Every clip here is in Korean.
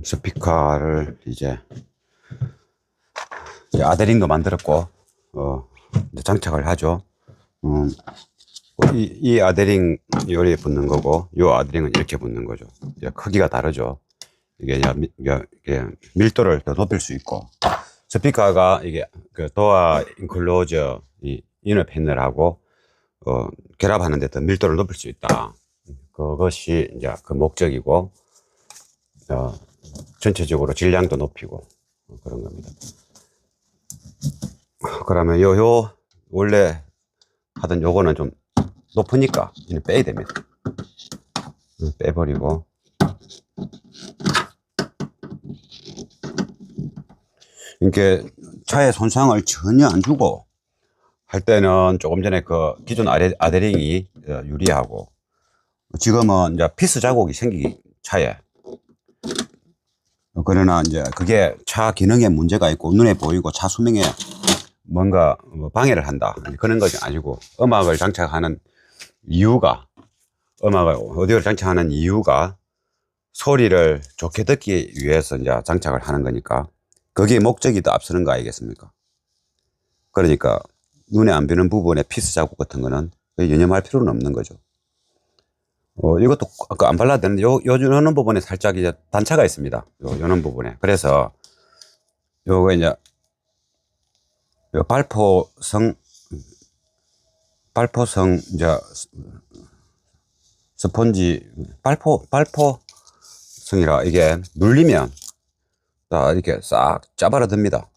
스피커를 이제 아데링도 만들었고, 이제 장착을 하죠. 이 아데링 요리에 붙는 거고, 요 아데링은 이렇게 붙는 거죠. 이제 크기가 다르죠. 이게 밀도를 더 높일 수 있고, 스피커가 이게 그 도어 인클로저 이 이너 패널하고 결합하는데 더 밀도를 높일 수 있다. 그것이 이제 그 목적이고, 전체적으로 질량도 높이고 그런 겁니다. 그러면 원래 하던 요거는 좀 높으니까 이제 빼야 됩니다. 빼버리고, 이렇게 차에 손상을 전혀 안 주고 할 때는 조금 전에 그 기존 아데링이 유리하고, 지금은 이제 피스 자국이 생기기 차에, 그러나 이제 그게 차 기능에 문제가 있고 눈에 보이고 차 수명에 뭔가 방해를 한다 그런 것이 아니고, 음악을 장착하는 이유가 음악을 오디오를 장착하는 이유가 소리를 좋게 듣기 위해서 이제 장착을 하는 거니까 그게 목적이 더 앞서는 거 아니겠습니까? 그러니까 눈에 안 뵈는 부분에 피스 자국 같은 거는 유념할 필요는 없는 거죠. 이것도 아까 안 발라도 되는데 요는 부분에 살짝 이제 단차가 있습니다. 요는 부분에. 그래서 요거 이제 요 발포성 이제 스펀지 발포성이라 이게 눌리면 이렇게 싹 짜바라듭니다.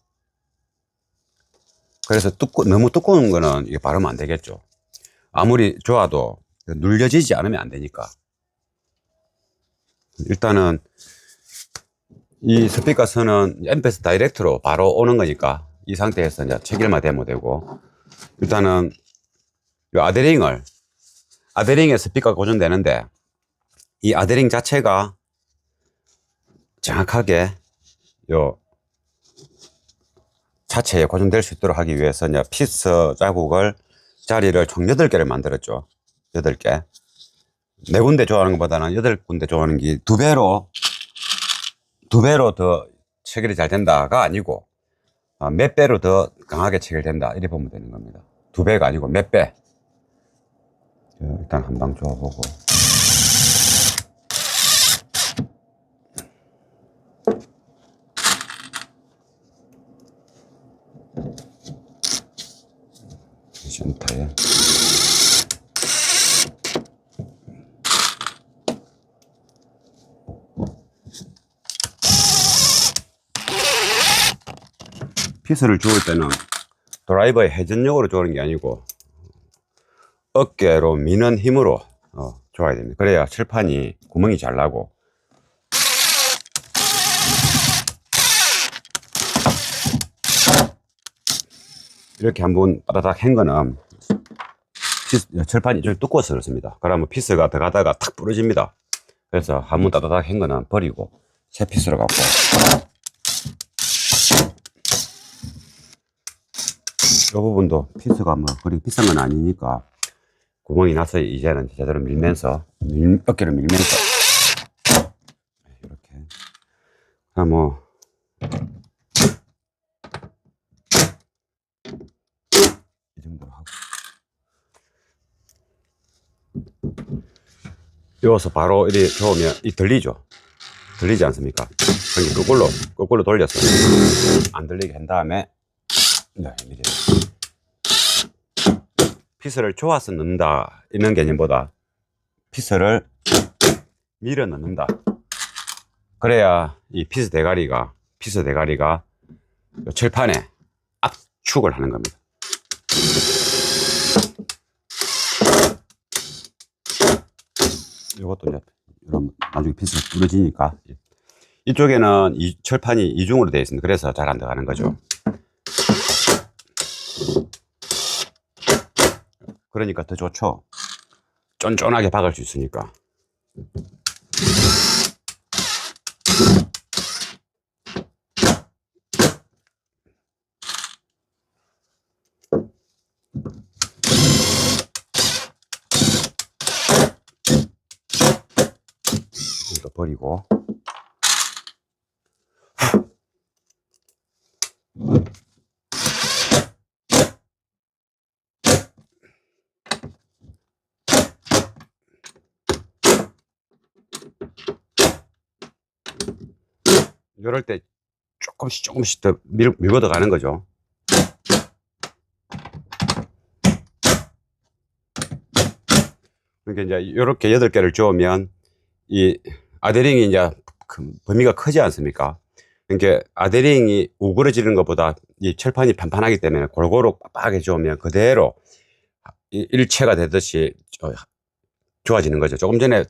그래서 너무 두꺼운 거는 이게 바르면 안 되겠죠. 아무리 좋아도 눌려지지 않으면 안 되니까. 일단은 이 스피커 선은 앰페스 다이렉트로 바로 오는 거니까 이 상태에서 이제 체결만 되면 되고, 일단은 이 아데링에 스피커가 고정되는데, 이 아데링 자체가 정확하게 요 자체에 고정될 수 있도록 하기 위해서 이제 피스 자리를 총 8개를 만들었죠. 8개. 4군데 좋아하는 것보다는 8군데 좋아하는 게 두 배로 더 체결이 잘 된다가 아니고, 몇 배로 더 강하게 체결된다, 이렇게 보면 되는 겁니다. 2배가 아니고 몇 배. 일단 한 방 줘보고. 센터에. 피스를 주울 때는 드라이버의 회전력으로 주는 게 아니고 어깨로 미는 힘으로 줘야 됩니다. 그래야 칠판이 구멍이 잘 나고, 이렇게 한번 따다닥 한 거는 칠판이 좀 두꺼워서 그렇습니다. 그러면 피스가 더 가다가 탁 부러집니다. 그래서 한번 따다닥 한 거는 버리고 새 피스로 갖고, 이 부분도 피스가 뭐 그리 비싼 건 아니니까 구멍이 나서 이제는 제대로 밀면서 어깨를 밀면서 이렇게 뭐 이 정도로 하고, 이어서 바로 이렇게 좋으면 들리지 않습니까? 그러니까 거꾸로 돌려서 안 들리게 한 다음에 피스를 조아서 넣는다 이런 개념보다 피스를 밀어 넣는다. 그래야 이 피스 대가리가 칠판에 압축을 하는 겁니다. 이것도 이제 나중에 피스가 부러지니까, 이쪽에는 이 철판이 이중으로 되어 있습니다. 그래서 잘 안 들어가는 거죠. 그러니까 더 좋죠. 쫀쫀하게 박을 수 있으니까. 이거 버리고, 이럴 때 조금씩 더 밀고 들어가는 거죠. 그러니까 이제 이렇게 8개를 주우면 이 아데링이 이제 범위가 크지 않습니까? 그러니까 아데링이 우그러지는 것보다 이 철판이 판판하기 때문에 골고루 빡빡하게 주우면 그대로 일체가 되듯이 좋아지는 거죠. 조금 전에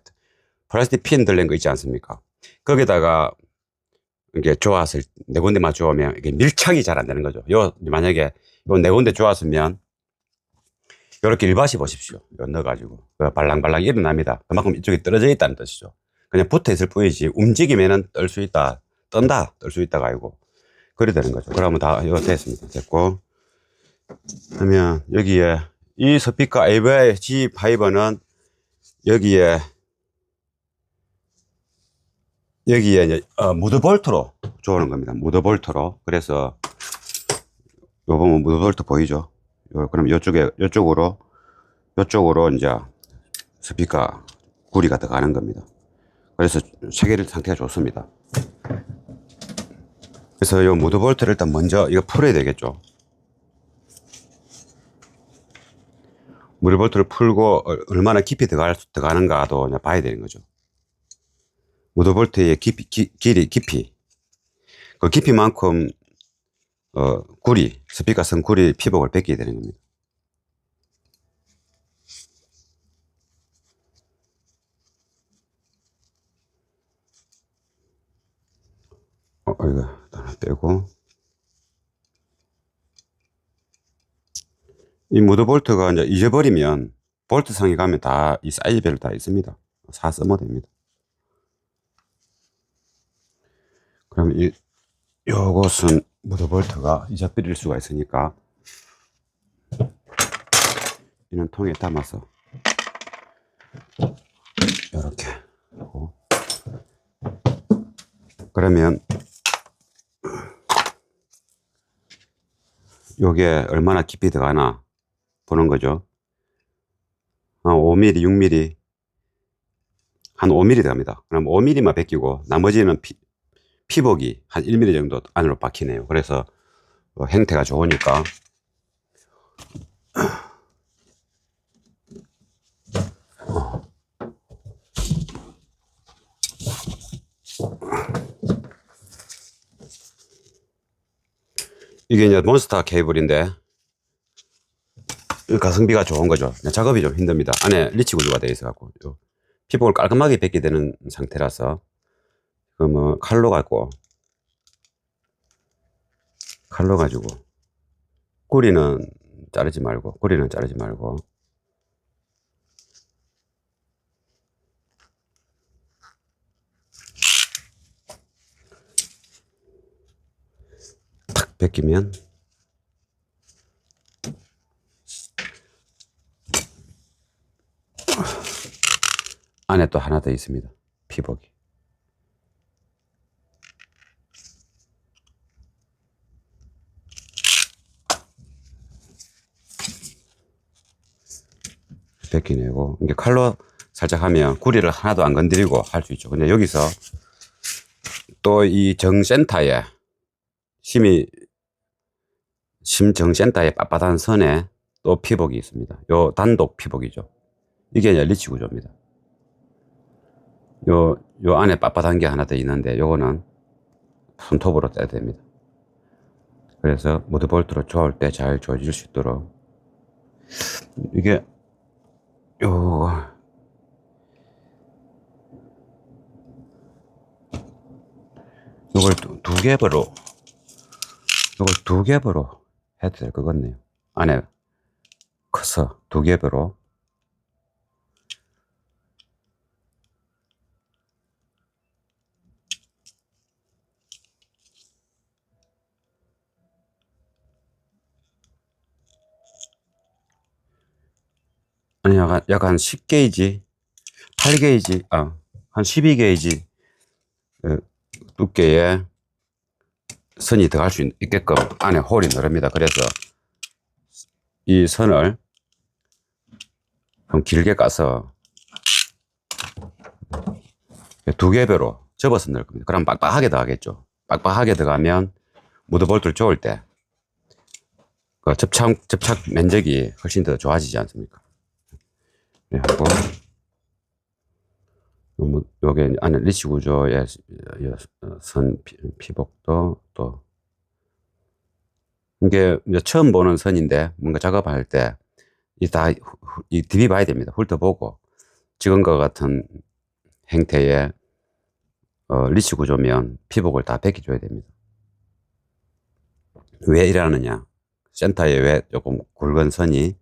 플라스틱 핀 들린 거 있지 않습니까? 거기다가 이게 좋았을 네 군데만 주우면 이게 밀착이 잘 안 되는 거죠. 만약에 요 네 군데 좋았으면 이렇게 일밭이 보십시오. 넣어가지고 발랑발랑 일어납니다. 그만큼 이쪽이 떨어져 있다는 뜻이죠. 그냥 붙어 있을 뿐이지 움직이면은 뜰 수 있다, 떤다, 뜰 수 있다가 아니고 그래 되는 거죠. 그러면 다 이거 됐습니다. 됐고, 그러면 여기에 이 스피커 AVG 파이버는 여기에 이제 무드볼트로 조우는 겁니다. 무드볼트로. 그래서 요 보면 무드볼트 보이죠? 그럼 요쪽으로 이제 스피커 구리가 들어가는 겁니다. 그래서 체결 상태가 좋습니다. 그래서 이 무드볼트를 일단 먼저 이거 풀어야 되겠죠. 무드볼트를 풀고 얼마나 깊이 들어가는가도 봐야 되는 거죠. 무드볼트의 깊이. 그 깊이만큼 스피커 선 구리 피복을 뺏겨야 되는 겁니다. 이거 하나 빼고. 이 무드볼트가 이제 잊어버리면 볼트 상에 가면 다 이 사이즈별로 다 있습니다. 사 쓰면 됩니다. 그럼 요것은 무드볼트가 잊어버릴 수가 있으니까 이는 통에 담아서 이렇게 하고, 그러면 요게 얼마나 깊이 들어가나 보는 거죠. 한 5mm, 6mm, 한 5mm 들어갑니다. 그럼 5mm만 벗기고 나머지는 피복이 한 1mm 정도 안으로 박히네요. 그래서 행태가 좋으니까 이게 이제 몬스터 케이블인데 가성비가 좋은 거죠. 작업이 좀 힘듭니다. 안에 리치 구조가 되어 있어 갖고 피복을 깔끔하게 벗게 되는 상태라서 칼로 가지고 구리는 자르지 말고 탁 벗기면 안에 또 하나 더 있습니다. 피복이. 벗기내고, 이게 칼로 살짝 하면 구리를 하나도 안 건드리고 할 수 있죠. 근데 여기서 또 이 정센터에 심정센터에 빳빳한 선에 또 피복이 있습니다. 요 단독 피복이죠. 이게 이제 리치 구조입니다. 요 안에 빳빳한 게 하나 더 있는데 요거는 손톱으로 떼야 됩니다. 그래서 무드볼트로 조을 때 잘 조질 수 있도록 이게 요걸 두 겹으로 해도 될 것 같네요. 안에 커서 두 겹으로. 아니, 약간 10게이지, 8게이지, 한 12게이지 두께의 선이 들어갈 수 있게끔 안에 홀이 늘립니다. 그래서 이 선을 좀 길게 까서 두 개배로 접어서 넣을 겁니다. 그럼 빡빡하게 들어가겠죠. 빡빡하게 들어가면 무드볼트를 조을 때 그 접착 면적이 훨씬 더 좋아지지 않습니까? 네, 하고 요게 안에 리치 구조의 선 피복도 또 이게 이제 처음 보는 선인데 뭔가 작업할 때 이 DB 봐야 됩니다. 훑어보고 지금과 같은 형태의 리치 구조면 피복을 다 벗겨줘야 됩니다. 왜 이러느냐? 센터에 왜 조금 굵은 선이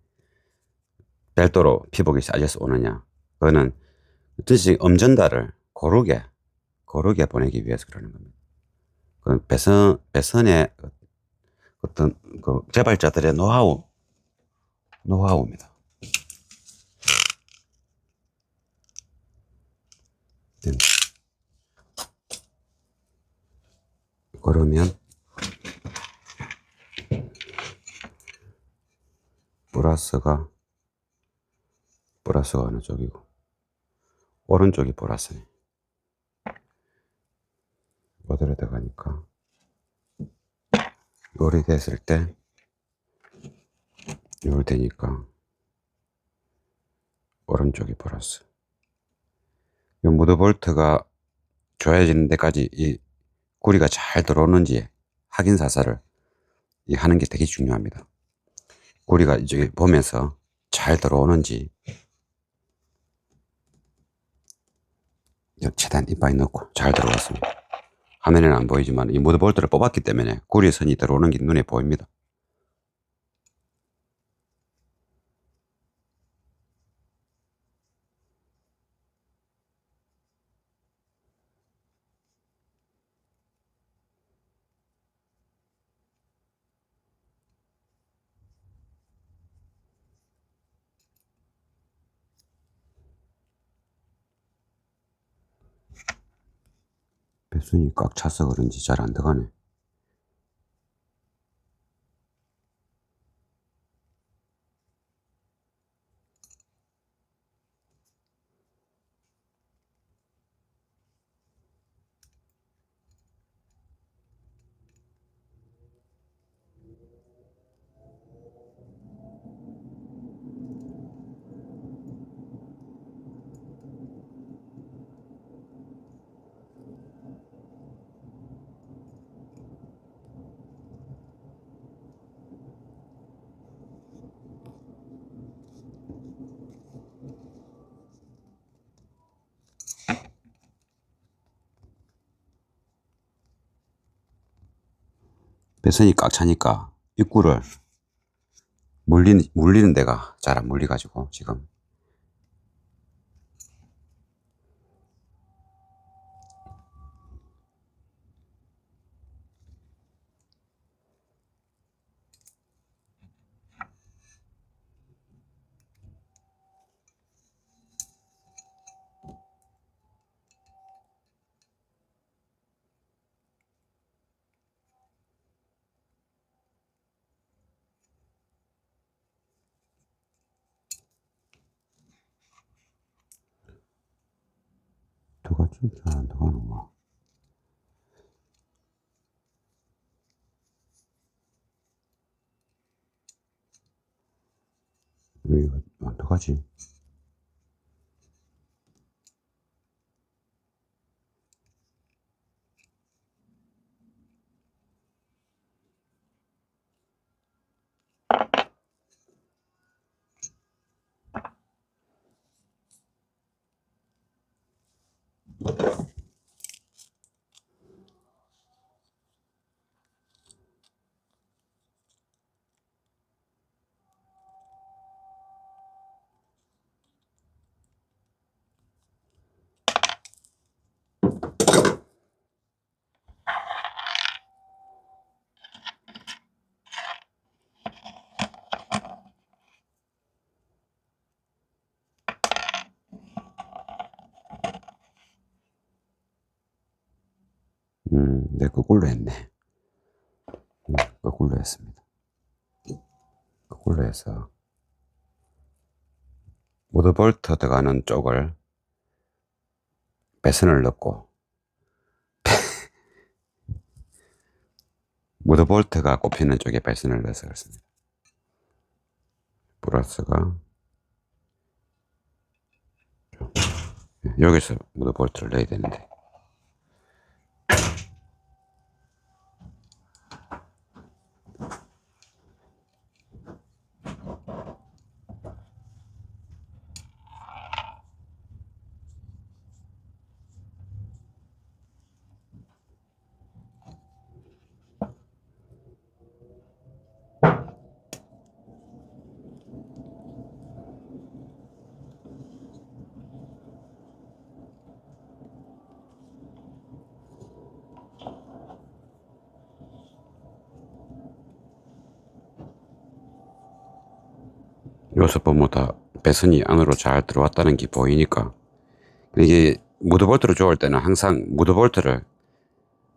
별도로 피복이 쌓여서 오느냐? 그거는 뜻이 음전달을 고르게 보내기 위해서 그러는 겁니다. 그 배선의 어떤 그 개발자들의 노하우입니다. 그러면 플러스가 어느 쪽이고 오른쪽이 플러스네. 모델에 들어가니까 요리 됐을 때 요리 되니까 오른쪽이 플러스. 이 무드볼트가 조여지는 데까지 이 구리가 잘 들어오는지 확인 사살을 하는 게 되게 중요합니다. 구리가 이제 보면서 잘 들어오는지 최대한 이빨에 넣고 잘 들어왔습니다. 화면에는 안 보이지만 이 무드볼트를 뽑았기 때문에 구리 선이 들어오는 게 눈에 보입니다. 배선이 꽉 차서 그런지 잘 안 들어가네. 배선이 꽉 차니까 입구를 물리는 데가 잘 안 물리가지고 지금 들어가지 잘 안 들어가는 거. 이거 안 들어가지. 네, 거꾸로 했네. 거꾸로 했습니다. 거꾸로 해서 모드볼트 들어가는 쪽을 배선을 넣고 무드볼트가 꼽히는 쪽에 배선을 넣어서 그렇습니다. 플러스가 여기서 무드볼트를 넣어야 되는데 요소 보면 다 배선이 안으로 잘 들어왔다는 게 보이니까 이게 무드볼트로 좋을 때는 항상 무드볼트를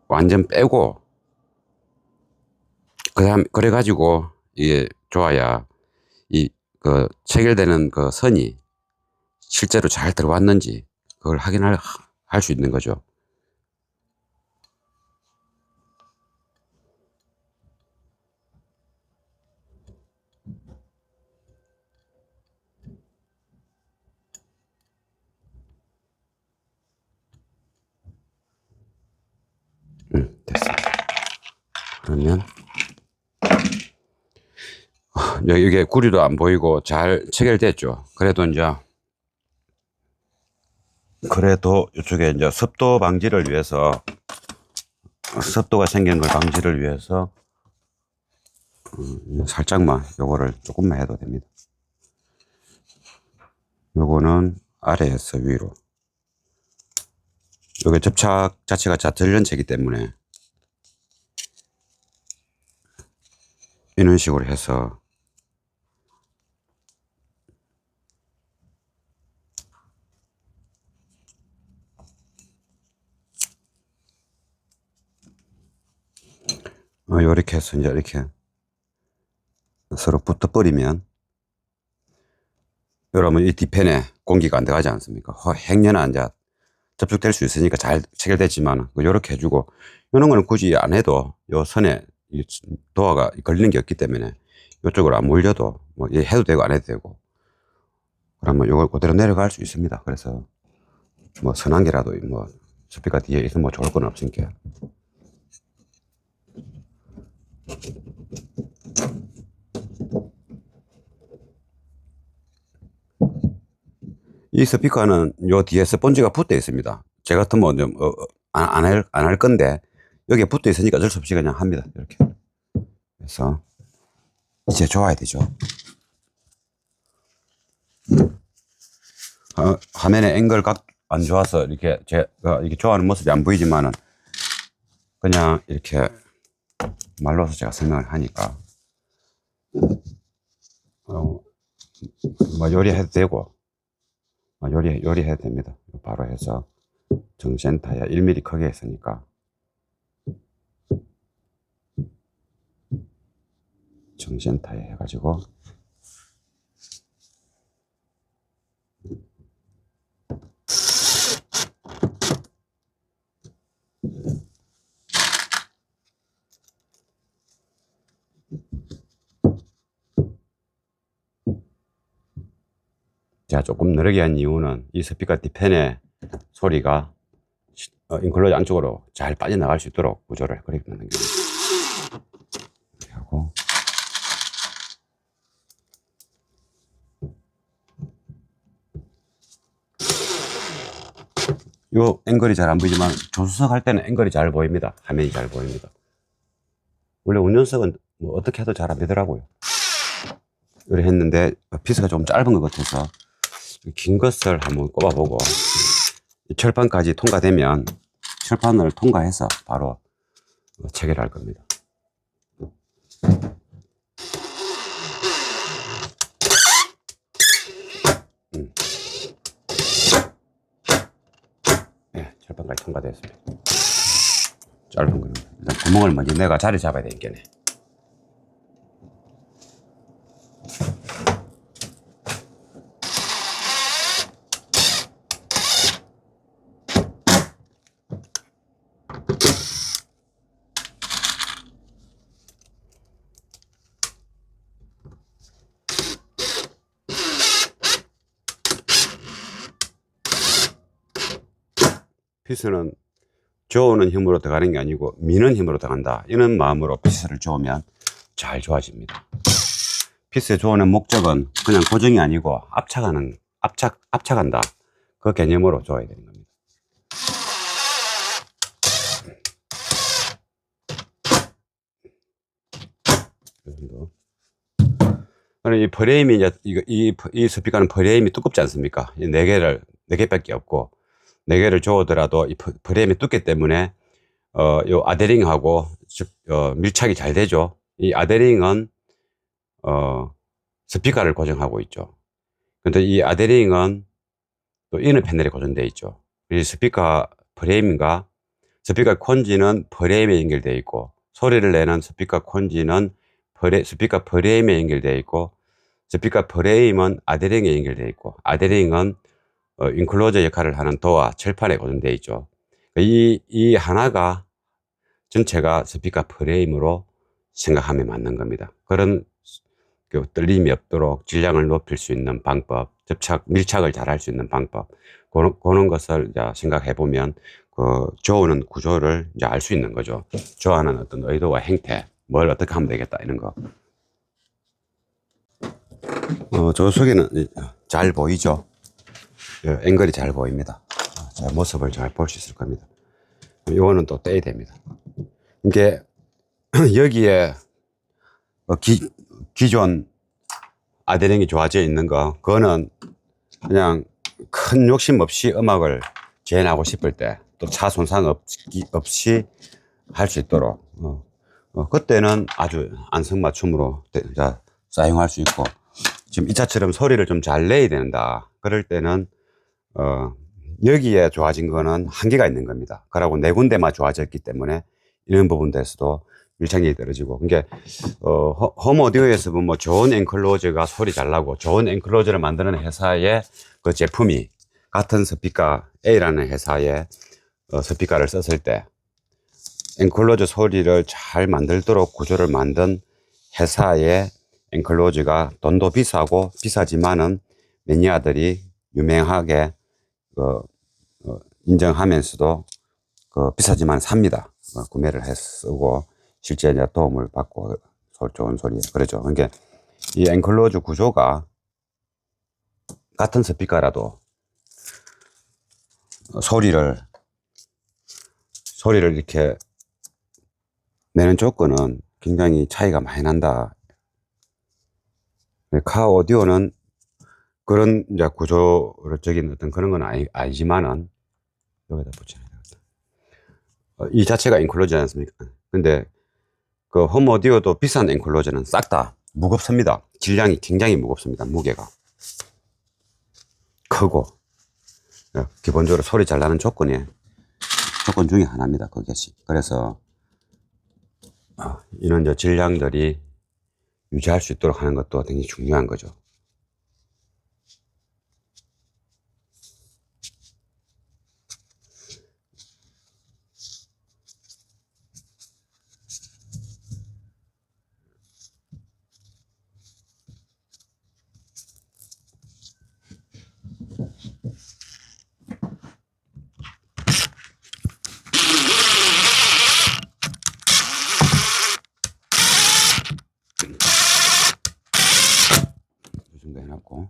완전 빼고 그래가지고 이게 좋아야 체결되는 그 선이 실제로 잘 들어왔는지 그걸 확인할 수 있는 거죠. 됐습니다. 그러면 이게 구리도 안 보이고 잘 체결됐죠. 그래도 이쪽에 이제 습도 방지를 위해서 습도가 생기는 걸 방지를 위해서 살짝만 요거를 조금만 해도 됩니다. 요거는 아래에서 위로. 요게 접착 자체가 자철연체이기 때문에 이런 식으로 해서 요렇게 해서 이제 이렇게 서로 붙어버리면 여러분 이 뒤편에 공기가 안 들어가지 않습니까? 행여나 이제 접촉될 수 있으니까 잘 체결됐지만 요렇게 해주고 이런 거는 굳이 안 해도 요 선에 도화가 걸리는 게 없기 때문에 이쪽으로 안 몰려도 뭐 해도 되고 안 해도 되고 그러면 요걸 그대로 내려갈 수 있습니다. 그래서 뭐 선 한 개라도 뭐 스피커 뒤에 있으면 뭐 좋을 건 없으니까. 이 스피커는 요 뒤에 스펀지가 붙어 있습니다. 제 같으면 좀, 안 할 건데, 여기에 붙어 있으니까 어쩔 수 없이 그냥 합니다. 이렇게. 그래서, 이제 좋아야 되죠. 화면에 앵글 각 안 좋아서 이렇게 제가 이렇게 좋아하는 모습이 안 보이지만은, 그냥 이렇게 말로서 제가 설명을 하니까, 뭐 요리해도 되고, 요리해도 됩니다. 바로 해서 정센터에 1mm 크게 했으니까 정센터에 해가지고 제가 조금 느리게 한 이유는 이 스피커 뒤편에 소리가 인클로즈 안쪽으로 잘 빠져나갈 수 있도록 구조를 그렇게 만든 겁니다. 이렇게 하고 요 앵글이 잘 안 보이지만 조수석 할 때는 앵글이 잘 보입니다. 화면이 잘 보입니다. 원래 운전석은 뭐 어떻게 해도 잘 안 되더라고요. 이렇게 했는데 피스가 좀 짧은 것 같아서 긴 것을 한번 꼽아보고 철판까지 통과되면 철판을 통과해서 바로 체결할 겁니다. 네, 철판까지 통과됐습니다. 짧은 거는 일단 구멍을 먼저 내가 자리 잡아야 되겠네. 피스는 저어는 힘으로 들어가는 게 아니고 미는 힘으로 들어간다. 이런 마음으로 피스를 저으면 잘 좋아집니다. 피스의 저어는 목적은 그냥 고정이 아니고 압착한다. 그 개념으로 저어야 되는 겁니다. 이 프레임이 이제 이 스피커는 프레임이 두껍지 않습니까? 이 네 개밖에 없고 네 개를 저어더라도 이 프레임이 두껍기 때문에 요 아데링하고 밀착이 잘 되죠. 이 아데링은 스피커를 고정하고 있죠. 근데 이 아데링은 또 이너 패널에 고정되어 있죠. 이 스피커 프레임과 스피커 콘지는 프레임에 연결되어 있고 소리를 내는 스피커 콘지는 스피커 프레임에 연결되어 있고 스피커 프레임은 아데링에 연결되어 있고 아데링은 인클로저 역할을 하는 도어 철판에 고정되어 있죠. 이 하나가 전체가 스피커 프레임으로 생각하면 맞는 겁니다. 그런 떨림이 없도록 질량을 높일 수 있는 방법, 밀착을 잘 할 수 있는 방법, 그런 것을 이제 생각해 보면 저어는 구조를 이제 알 수 있는 거죠. 저어하는 어떤 의도와 행태, 뭘 어떻게 하면 되겠다 이런 거. 저 속에는 잘 보이죠? 앵글이 잘 보입니다. 모습을 잘 볼 수 있을 겁니다. 이거는 또 떼야 됩니다. 이게 여기에 기존 아데링이 좋아져 있는 거, 그거는 그냥 큰 욕심 없이 음악을 재현하고 싶을 때, 또 차 손상 없이 할 수 있도록, 그때는 아주 안성맞춤으로 사용할 수 있고, 지금 이 차처럼 소리를 좀 잘 내야 된다. 그럴 때는, 여기에 좋아진 거는 한계가 있는 겁니다. 그러고 네 군데만 좋아졌기 때문에 이런 부분에서도 밀착력이 떨어지고. 그러니까, 홈 오디오에서 보면 뭐 좋은 앵클로저가 소리 잘 나고 좋은 앵클로저를 만드는 회사의 그 제품이 같은 스피커 A라는 회사의 스피커를 썼을 때 앵클로저 소리를 잘 만들도록 구조를 만든 회사의 앵클로저가 돈도 비싸고 비싸지만은 매니아들이 유명하게 인정하면서도 비싸지만 삽니다. 구매를 해 쓰고 실제 이제 도움을 받고 좋은 소리 그러죠. 그러니까 이 앵클로저 구조가 같은 스피커라도 소리를 이렇게 내는 조건은 굉장히 차이가 많이 난다. 카 오디오는 그런 이제 구조적인 어떤 그런 건 아니지만은 여기다 붙여야 되겠다. 이 자체가 앵클로저지 않습니까? 근데 그 홈 오디오도 비싼 앵클로저는 싹 다 무겁습니다. 질량이 굉장히 무겁습니다. 무게가 크고 기본적으로 소리 잘 나는 조건 중에 하나입니다. 그것이. 그래서 이런 저 질량들이 유지할 수 있도록 하는 것도 굉장히 중요한 거죠. 이 정도 해놨고.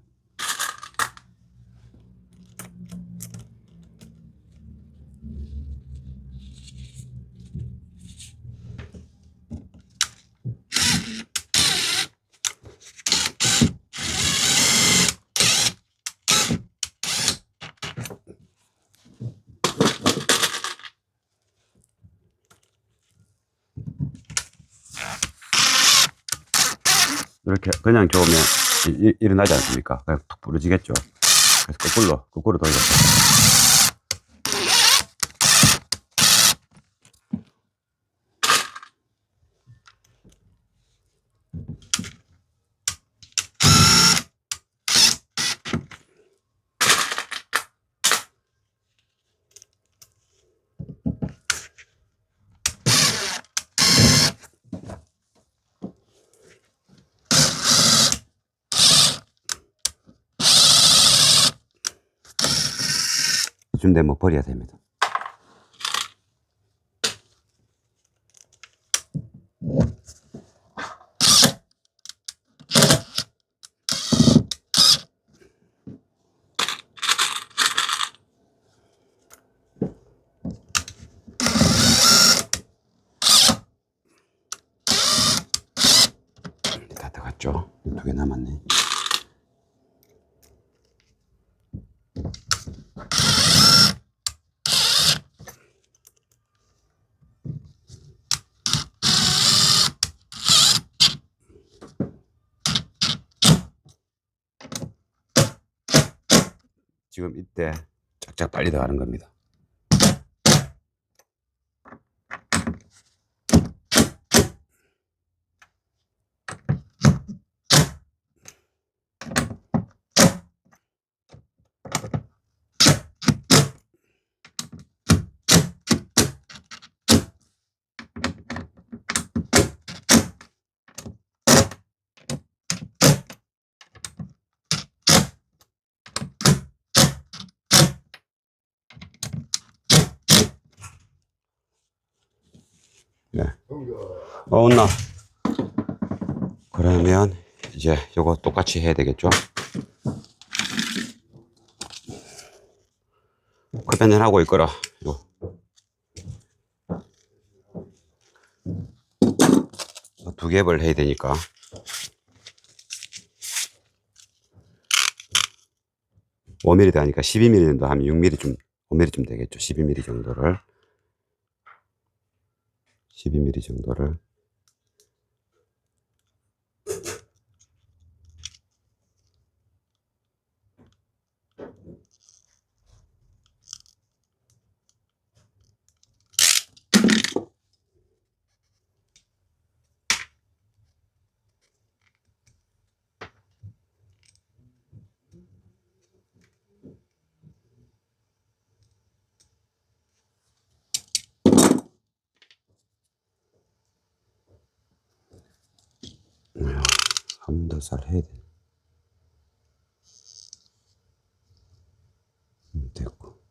이렇게 그냥 좋으면 일어나지 않습니까? 그냥 툭 부러지겠죠. 그래서 거꾸로 돌려서. 이쯤 되면 버려야 됩니다. 갔죠. 2개 남았네. 지금 이때 짝짝 빨리 들어가는 겁니다. 네. 온나. 그러면 이제 요거 똑같이 해야 되겠죠? 급변전하고 있거라. 요. 두 겹을 해야 되니까. (5mm) 하니까 12mm 도 하면 6mm 좀, 5mm 좀 되겠죠. 12mm 정도를. 12mm 정도를. 한 번 더 잘 해야 돼. 됐고.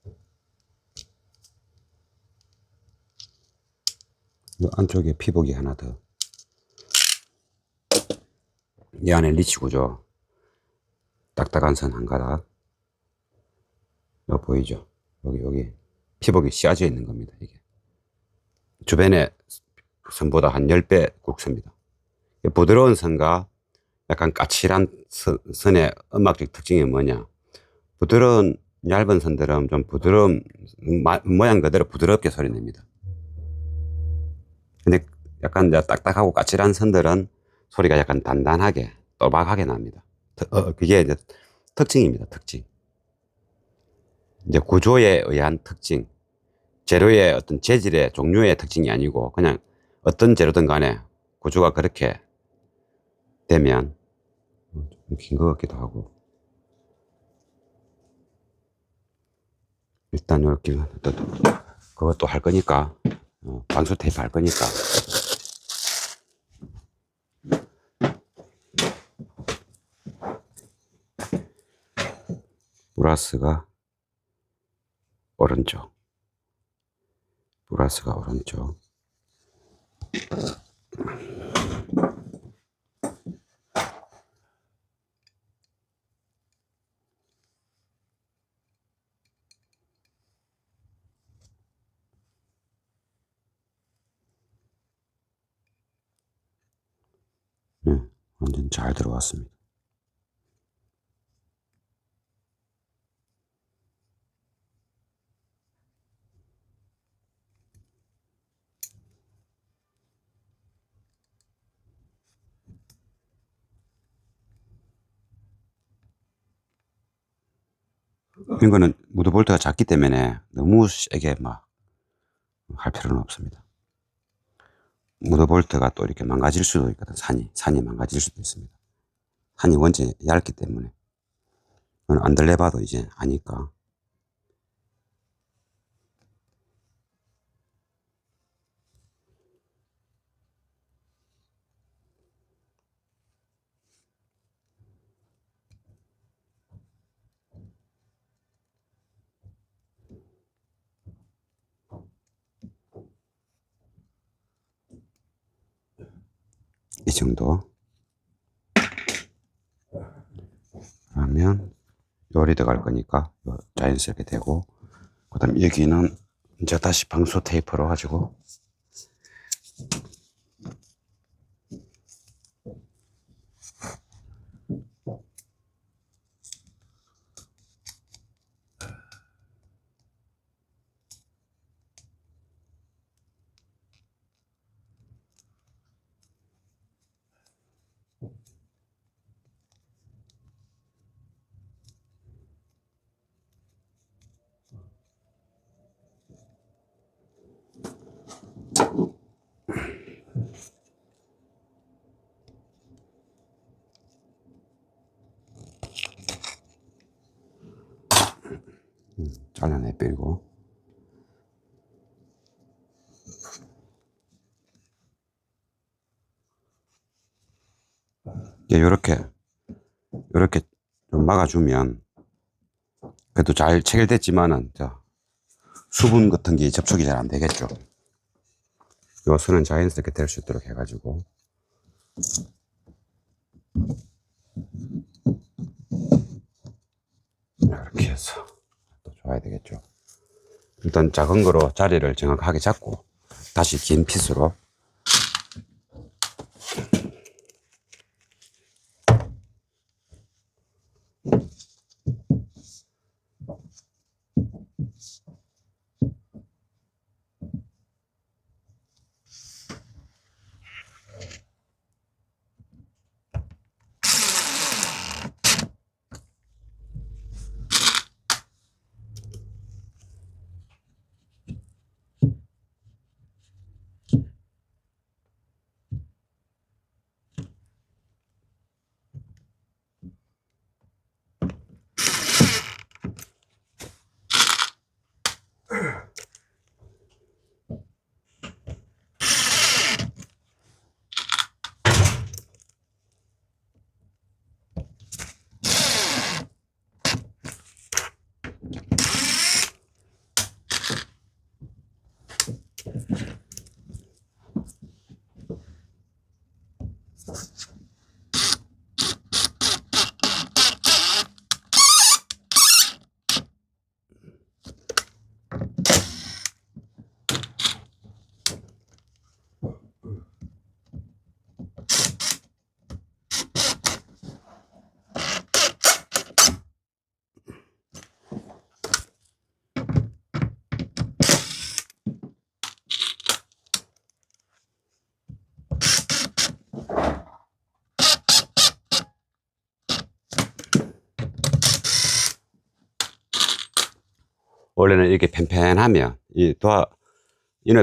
이 안쪽에 피복이 하나 더. 이 안에 리치 구조. 딱딱한 선 한 가닥. 여기 보이죠? 여기 피복이 씌워져 있는 겁니다. 이게 주변에 선보다 한 10배 굵습니다. 부드러운 선과 약간 까칠한 선의 음악적 특징이 뭐냐? 부드러운 얇은 선들은 좀 부드러운 모양 그대로 부드럽게 소리 냅니다. 근데 약간 딱딱하고 까칠한 선들은 소리가 약간 단단하게 또박하게 납니다. 그게 이제 특징입니다. 특징. 이제 구조에 의한 특징, 재료의 어떤 재질의 종류의 특징이 아니고 그냥 어떤 재료든 간에 구조가 그렇게 되면 좀 긴 것 같기도 하고. 일단 이렇게 그것도 할 거니까 방수 테이프 할 거니까 브라스가 오른쪽, 브라스가 오른쪽. 네, 완전 잘 들어왔습니다. 이거는 무드볼트가 작기 때문에 너무 세게 막 할 필요는 없습니다. 무드볼트가 또 이렇게 망가질 수도 있거든. 산이 망가질 수도 있습니다. 산이 원체 얇기 때문에. 안 들려봐도 이제 아니까. 이 정도. 그러면 요리 들어갈 거니까 자연스럽게 되고, 그 다음 여기는 이제 다시 방수 테이프로 가지고 잘라내 빼고. 요렇게 좀 막아주면, 그래도 잘 체결됐지만은, 수분 같은 게 접촉이 잘 안 되겠죠. 요 선은 자연스럽게 될 수 있도록 해가지고. 이렇게 해서 또 줘야 되겠죠. 일단 작은 거로 자리를 정확하게 잡고, 다시 긴 핏으로. 원래는 이렇게 팽팽하면, 이너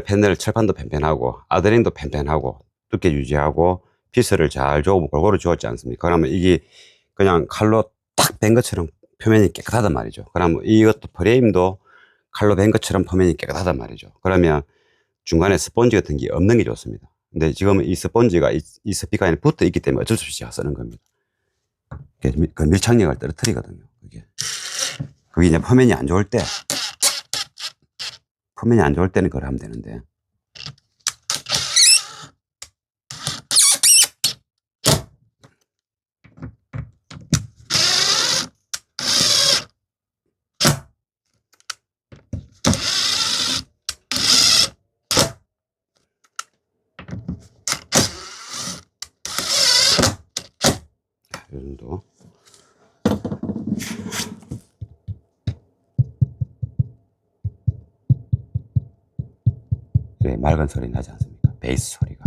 패널 철판도 팽팽하고, 아드링도 팽팽하고, 두께 유지하고, 피스를 잘 조금 골고루 주었지 않습니까? 그러면 이게 그냥 칼로 딱 벤 것처럼 표면이 깨끗하단 말이죠. 그러면 이것도 프레임도 칼로 벤 것처럼 표면이 깨끗하단 말이죠. 그러면 중간에 스펀지 같은 게 없는 게 좋습니다. 근데 지금 이 스펀지가 이 스피커 안에 붙어 있기 때문에 어쩔 수 없이 쓰는 겁니다. 그 밀착력을 떨어뜨리거든요. 그게 이제 표면이 안 좋을 때는 그걸 하면 되는데. 이 정도. 예, 맑은 소리 나지 않습니까? 베이스 소리가.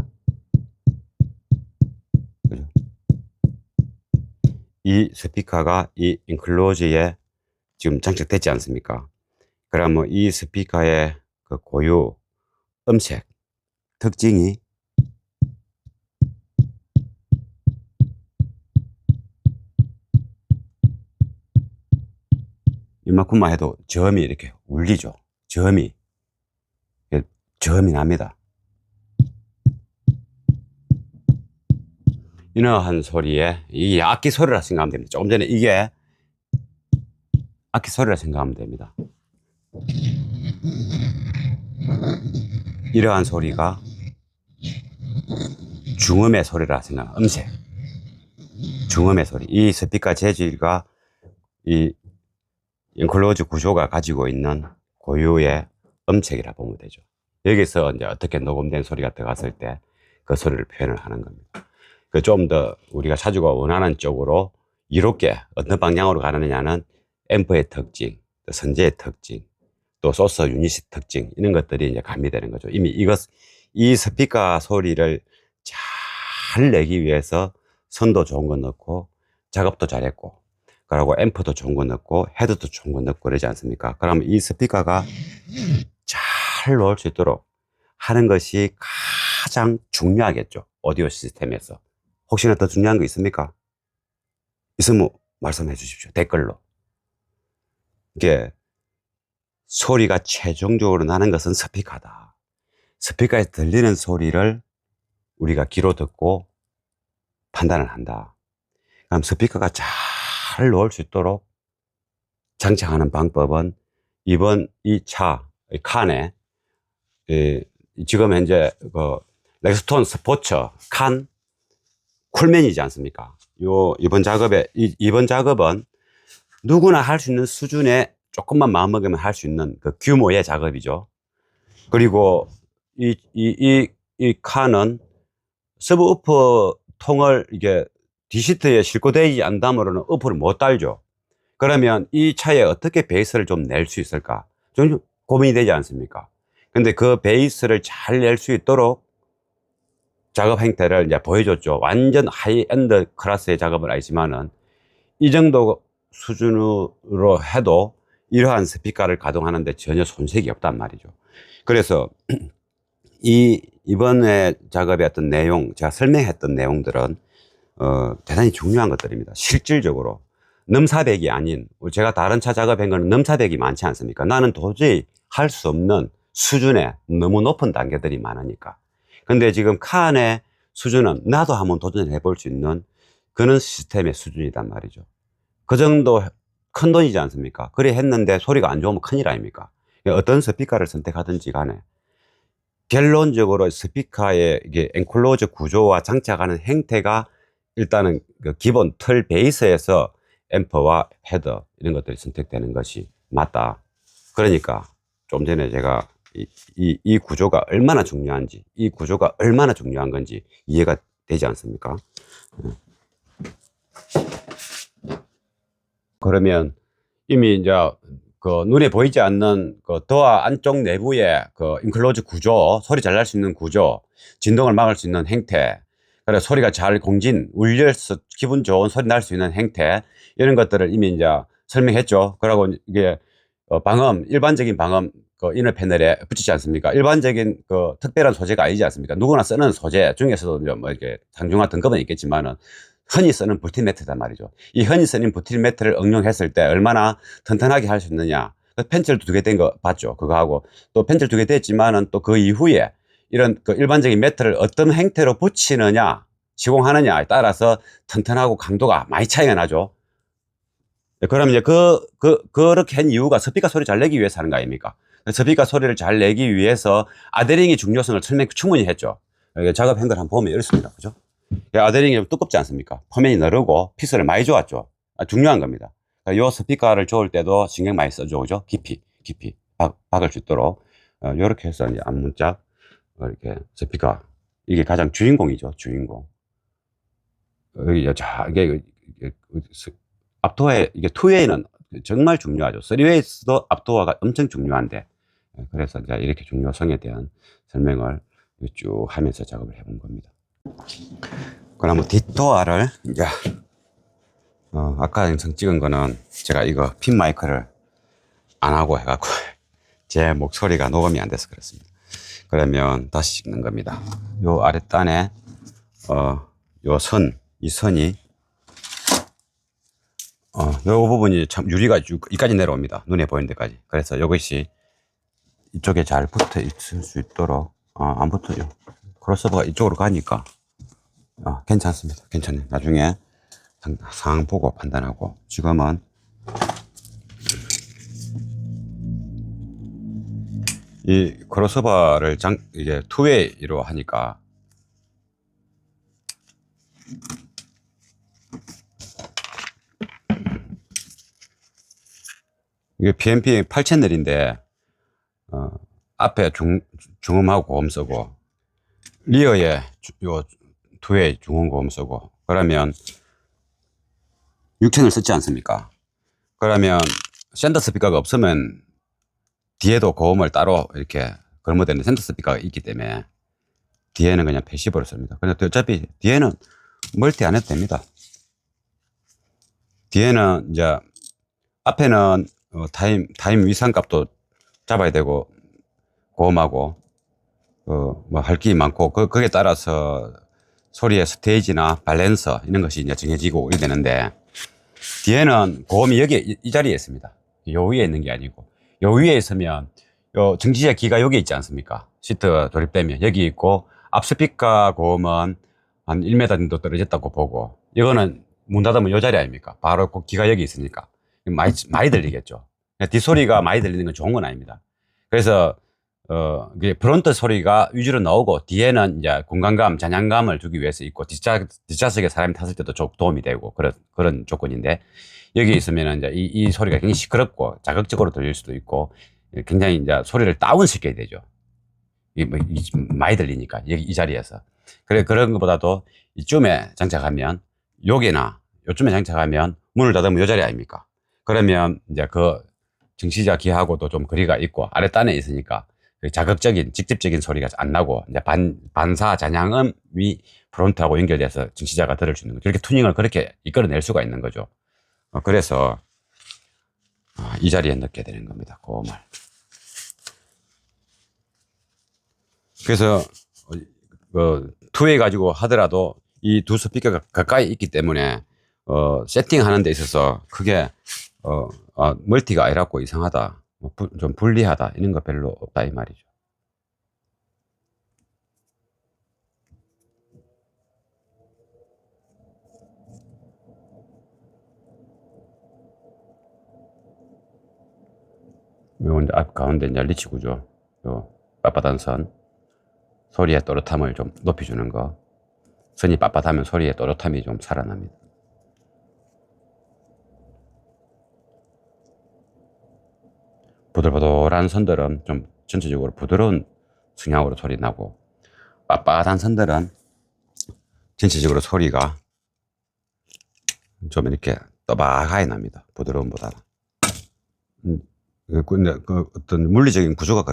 그죠? 이 스피커가 이 인클로즈에 지금 장착됐지 않습니까? 그러면 이 스피커의 그 고유 음색, 특징이 이만큼만 해도 저음이 이렇게 울리죠. 저음이 납니다. 이러한 소리에 이 악기 소리라 생각하면 됩니다. 조금 전에 이게 악기 소리라 생각하면 됩니다. 이러한 소리가 중음의 소리라 생각하면 음색, 중음의 소리. 이 스피커 재질과 이 인클로즈 구조가 가지고 있는 고유의 음색이라 보면 되죠. 여기서 이제 어떻게 녹음된 소리가 들어갔을 때 그 소리를 표현을 하는 겁니다. 그 좀 더 우리가 사주가 원하는 쪽으로 이롭게 어떤 방향으로 가느냐는 앰프의 특징, 또 선재의 특징, 또 소스 유닛의 특징, 이런 것들이 이제 가미되는 거죠. 이미 이 스피커 소리를 잘 내기 위해서 선도 좋은 거 넣고 작업도 잘했고, 그리고 앰프도 좋은 거 넣고 헤드도 좋은 거 넣고 그러지 않습니까? 그러면 이 스피커가 잘 나올 수 있도록 하는 것이 가장 중요하겠죠. 오디오 시스템에서. 혹시나 더 중요한 거 있습니까? 있으면 말씀해 주십시오. 댓글로. 이게 소리가 최종적으로 나는 것은 스피커다. 스피커에서 들리는 소리를 우리가 귀로 듣고 판단을 한다. 그럼 스피커가 잘 나올 수 있도록 장착하는 방법은 이번 이 차, 이 칸에, 지금 현재 그 렉스톤 스포츠 칸 쿨맨이지 않습니까? 이번 작업은 누구나 할 수 있는 수준의 조금만 마음먹으면 할 수 있는 그 규모의 작업이죠. 그리고 이 칸은 서브우퍼 통을 이게 디시트에 싣고 되지 않다면은 우퍼를 못 달죠. 그러면 이 차에 어떻게 베이스를 좀 낼 수 있을까? 좀 고민이 되지 않습니까? 근데 그 베이스를 잘 낼 수 있도록 작업 행태를 이제 보여줬죠. 완전 하이엔드 클래스의 작업은 아니지만은 이 정도 수준으로 해도 이러한 스피커를 가동하는데 전혀 손색이 없단 말이죠. 그래서 이번에 작업의 어떤 내용, 제가 설명했던 내용들은 대단히 중요한 것들입니다. 실질적으로 넘사벽이 아닌, 제가 다른 차 작업한 거는 넘사벽이 많지 않습니까? 나는 도저히 할 수 없는 수준의 너무 높은 단계들이 많으니까. 근데 지금 칸의 수준은 나도 한번 도전해 볼 수 있는 그런 시스템의 수준이란 말이죠. 그 정도 큰 돈이지 않습니까? 그래 했는데 소리가 안 좋으면 큰일 아닙니까? 어떤 스피커를 선택하든지 간에 결론적으로 스피커의 이게 엔클로즈 구조와 장착하는 행태가 일단은 그 기본 틀 베이스에서 앰프와 헤더 이런 것들이 선택되는 것이 맞다. 그러니까 좀 전에 제가 이 구조가 얼마나 중요한지, 이 구조가 얼마나 중요한 건지 이해가 되지 않습니까? 그러면 이미 이제 그 눈에 보이지 않는 그 도어 안쪽 내부의 그 인클로즈 구조, 소리 잘 날 수 있는 구조, 진동을 막을 수 있는 행태, 그래 소리가 잘 울려서 기분 좋은 소리 날 수 있는 행태, 이런 것들을 이미 이제 설명했죠. 그러고 이게 방음, 일반적인 방음 그 이너 패널에 붙이지 않습니까? 일반적인 그 특별한 소재가 아니지 않습니까? 누구나 쓰는 소재 중에서도 뭐 이렇게 상중하 등급은 있겠지만은 흔히 쓰는 불틸 매트단 말이죠. 이 흔히 쓰는 불틸 매트를 응용했을 때 얼마나 튼튼하게 할 수 있느냐. 펜슬도 2개 된 거 봤죠. 그거 하고 또 펜슬 2개 됐지만은 또 그 이후에 이런 그 일반적인 매트를 어떤 행태로 붙이느냐, 시공하느냐에 따라서 튼튼하고 강도가 많이 차이가 나죠. 그럼 이제 그렇게 한 이유가 스피커 소리 잘 내기 위해서 하는 거 아닙니까? 스피커 소리를 잘 내기 위해서 아데링의 중요성을 충분히 했죠. 작업 행들 한번 보면 이렇습니다. 그죠? 아데링이 두껍지 않습니까? 표면이 너르고 피스를 많이 줘왔죠. 중요한 겁니다. 이 스피커를 줘올 때도 신경 많이 써줘. 그죠? 깊이 박을 수 있도록. 이렇게 해서 이제 앞문짝, 이렇게 스피커. 이게 가장 주인공이죠. 주인공. 이게 앞도어에, 이게 투웨이는 정말 중요하죠. 3웨이스도 앞도어가 엄청 중요한데, 그래서 이제 이렇게 중요성에 대한 설명을 쭉 하면서 작업을 해본 겁니다. 그럼 뒷도어를 이제, 아까 영상 찍은 거는 제가 이거 핀 마이크를 안 하고 해갖고, 제 목소리가 녹음이 안 돼서 그렇습니다. 그러면 다시 찍는 겁니다. 요 아랫단에, 이 선이, 요 부분이 참 유리가 여기까지 내려옵니다. 눈에 보이는 데까지. 그래서 이것이 이쪽에 잘 붙어 있을 수 있도록, 안 붙어요. 크로스오버가 이쪽으로 가니까, 괜찮습니다. 괜찮아요. 나중에 상황 보고 판단하고, 지금은 이 크로스오버를 이게 투웨이로 하니까, 이게 PMP 8채널인데, 앞에 중음하고 고음 쓰고, 리어에 요 투웨이 중음 고음 쓰고, 그러면 6채널 쓰지 않습니까? 그러면 센터 스피커가 없으면 뒤에도 고음을 따로 이렇게 걸어대는 센터 스피커가 있기 때문에 뒤에는 그냥 패시브로 씁니다. 근데 어차피 뒤에는 멀티 안 해도 됩니다. 뒤에는 이제 앞에는 타임 위상값도 잡아야 되고, 고음하고, 뭐 할 게 많고, 거기에 따라서 소리의 스테이지나 밸런서 이런 것이 이제 정해지고 이래 되는데, 뒤에는 고음이 여기 이 자리에 있습니다. 요 위에 있는 게 아니고, 요 위에 있으면 요 증지자 기가 여기 있지 않습니까? 시트 조립되면 여기 있고 앞 스피커 고음은 한 1m 정도 떨어졌다고 보고 이거는 문 닫으면 요 자리 아닙니까? 바로 그 기가 여기 있으니까 많이 들리겠죠. 뒷소리가 많이 들리는 건 좋은 건 아닙니다. 그래서 이게 프론트 소리가 위주로 나오고 뒤에는 이제 공간감, 잔향감을 주기 위해서 있고 뒷좌석에 사람이 탔을 때도 도움이 되고 그런 조건인데 여기 있으면 이제 이 소리가 굉장히 시끄럽고 자극적으로 들릴 수도 있고 굉장히 이제 소리를 다운시켜야 되죠. 많이 들리니까 여기 이 자리에서 그런 것보다도 이쯤에 장착하면 여기나 요쯤에 장착하면 문을 닫으면 요 자리 아닙니까? 그러면 이제 그 증시자 기하고도 좀 거리가 있고 아랫단에 있으니까 그 자극적인 직접적인 소리가 안 나고 이제 반사 잔향음이 프론트하고 연결돼서 증시자가 들을 수 있는 거죠. 그렇게 튜닝을 그렇게 이끌어낼 수가 있는 거죠. 그래서 이 자리에 넣게 되는 겁니다. 고음을. 그래서 투웨이 가지고 하더라도 이 두 스피커가 가까이 있기 때문에 세팅하는 데 있어서 크게 멀티가 아니라고 이상하다, 좀 불리하다 이런 거 별로 없다 이 말이죠. 요 이제 앞 가운데 이제 리치 구조, 요 빳빳한 선, 소리의 또렷함을 좀 높여주는 거. 선이 빳빳하면 소리의 또렷함이 좀 살아납니다. 부들부들한 선들은 좀 전체적으로 부드러운 성향으로 소리 나고 빳빳한 선들은 전체적으로 소리가 좀 이렇게 또박하게 납니다. 부드러움보다는. 근데 그 어떤 물리적인 구조가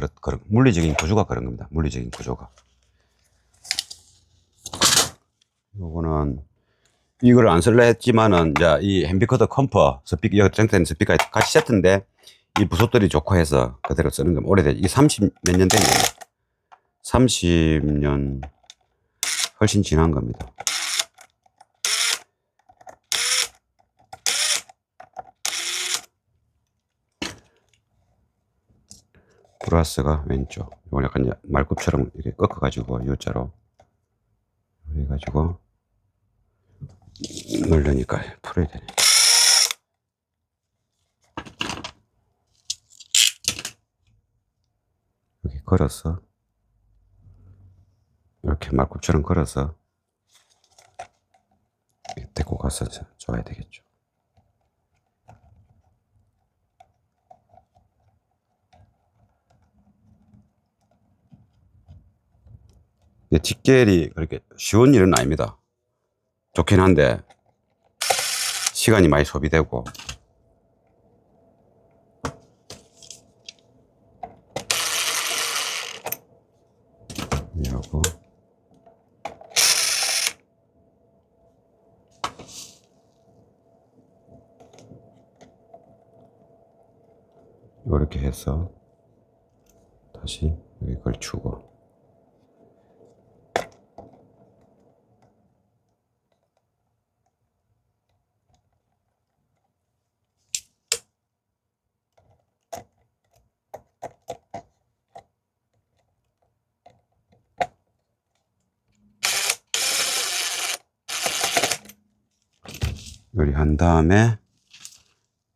물리적인 구조가 그런 겁니다. 물리적인 구조가. 요거는 이걸 안 쓸래 했지만은 이제 이 햄비커더 컴퍼 스피커 여기 장착된 스피커 같이 세트인데 이 부속들이 좋고 해서 그대로 쓰는 겁니다. 오래됐죠. 이게 30 몇 년 된 거예요. 30년 훨씬 지난 겁니다. 브라스가 왼쪽. 이걸 약간 말굽처럼 이렇게 꺾어가지고 U자로 그래가지고 넣으려니까 풀어야 되네. 여기 걸어서 이렇게 말굽처럼 걸어서 데리고 가서 줘야 되겠죠. 뒷겔이 그렇게 쉬운 일은 아닙니다. 좋긴 한데 시간이 많이 소비되고 이러고 이렇게 해서 다시 여기 걸치고 요리 한 다음에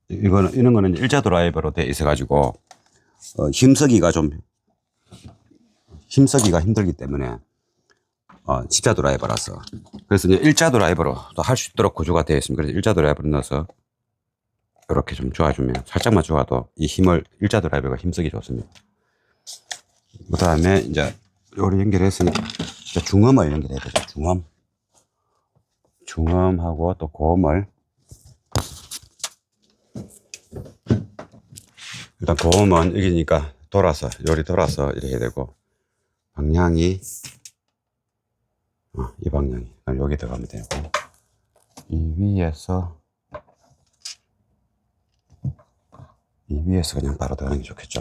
이런 거는 일자 드라이버로 돼 있어 가지고 힘쓰기가 힘들기 때문에 십자 드라이버라서 그래서 이제 일자 드라이버로 또 할 수 있도록 구조가 되어 있습니다. 그래서 일자 드라이버를 넣어서 이렇게 좀 조아주면 살짝만 조아도 이 힘을 일자 드라이버가 힘쓰기 좋습니다. 그 다음에 이제 요리 연결했으니까 중음을 연결해야 되죠. 중음하고 또 고음을 일단 고음은 여기니까 요리 돌아서 이렇게 해야 되고 방향이 이 방향이 여기 들어가면 되고 이 위에서 그냥 바로 들어가는 게 좋겠죠.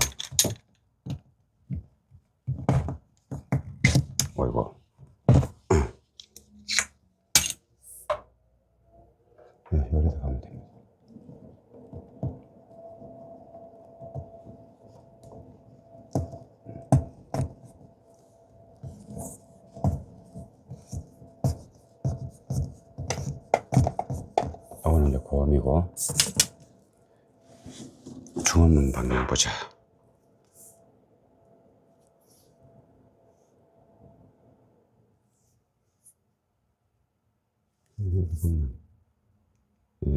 어이구. 네, 여기 들어가면 됩니다. 고음이고, 중음은 방향 보자.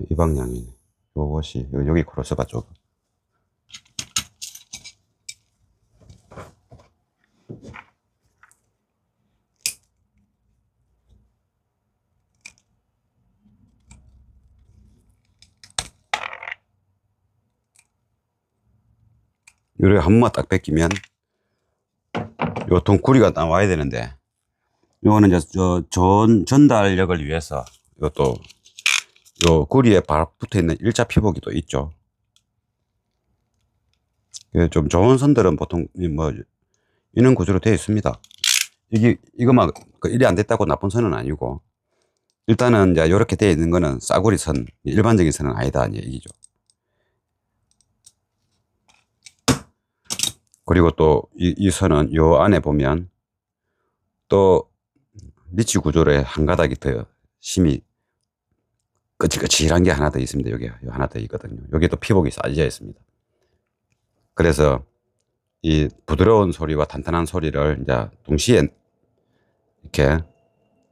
이 방향이네. 요것이, 여기 크로스바 쪽. 요래 한 번만 딱 뺏기면, 요 동구리가 나와야 되는데, 요거는 이제 전달력을 위해서, 요것도, 요 구리에 바로 붙어 있는 일자 피복이 또 있죠. 좀 좋은 선들은 보통, 뭐, 이런 구조로 되어 있습니다. 이거만, 일이 안 됐다고 나쁜 선은 아니고, 일단은 이제 이렇게 되어 있는 거는 싸구리 선, 일반적인 선은 아니다, 이 얘기죠. 그리고 또, 이 선은 요 안에 보면, 또, 리치 구조의 한 가닥이 더 심이 거칠거칠한 게 하나 더 있습니다. 여기 하나 더 있거든요. 여기도 피복이 쌓여져 있습니다. 그래서 이 부드러운 소리와 탄탄한 소리를 이제 동시에 이렇게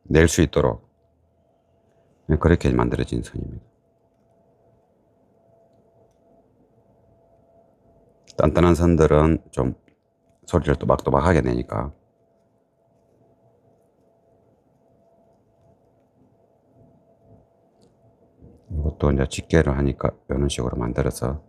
낼 수 있도록 그렇게 만들어진 선입니다. 단단한 선들은 좀 소리를 또박또박하게 내니까. 이것도 이제 집게를 하니까 이런 식으로 만들어서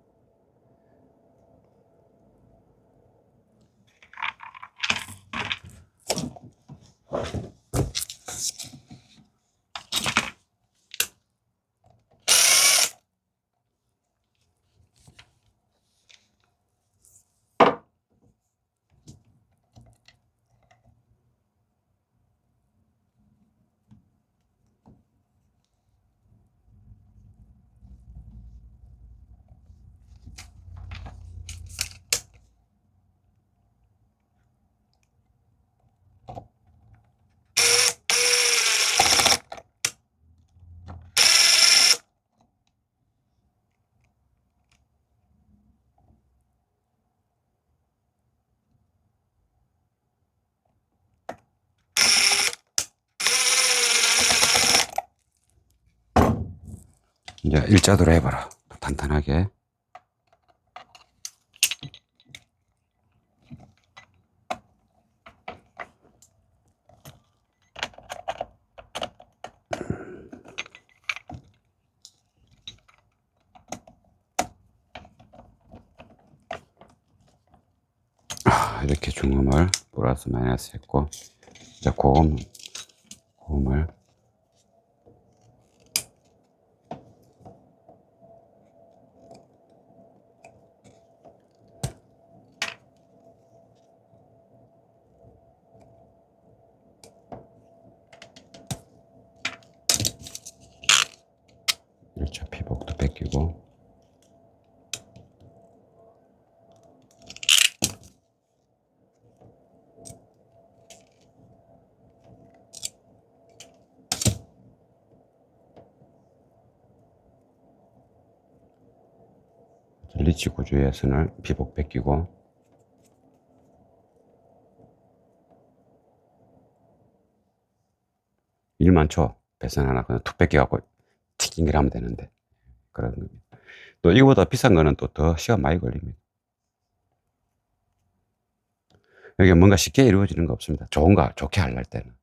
이제 일자도로 해봐라. 탄탄하게. 이렇게 중음을 플러스 마이너스 했고, 이제 고음을 일자 피복도 뺏기고, 리치 구조의 선을 피복 뺏기고, 일 많죠. 배선 하나 그냥 툭 뺏겨갖고 튀긴 하면 되는데. 그런 겁니다. 또 이거보다 비싼 거는 또 더 시간 많이 걸립니다. 이게 뭔가 쉽게 이루어지는 거 없습니다. 좋게 하려 때는.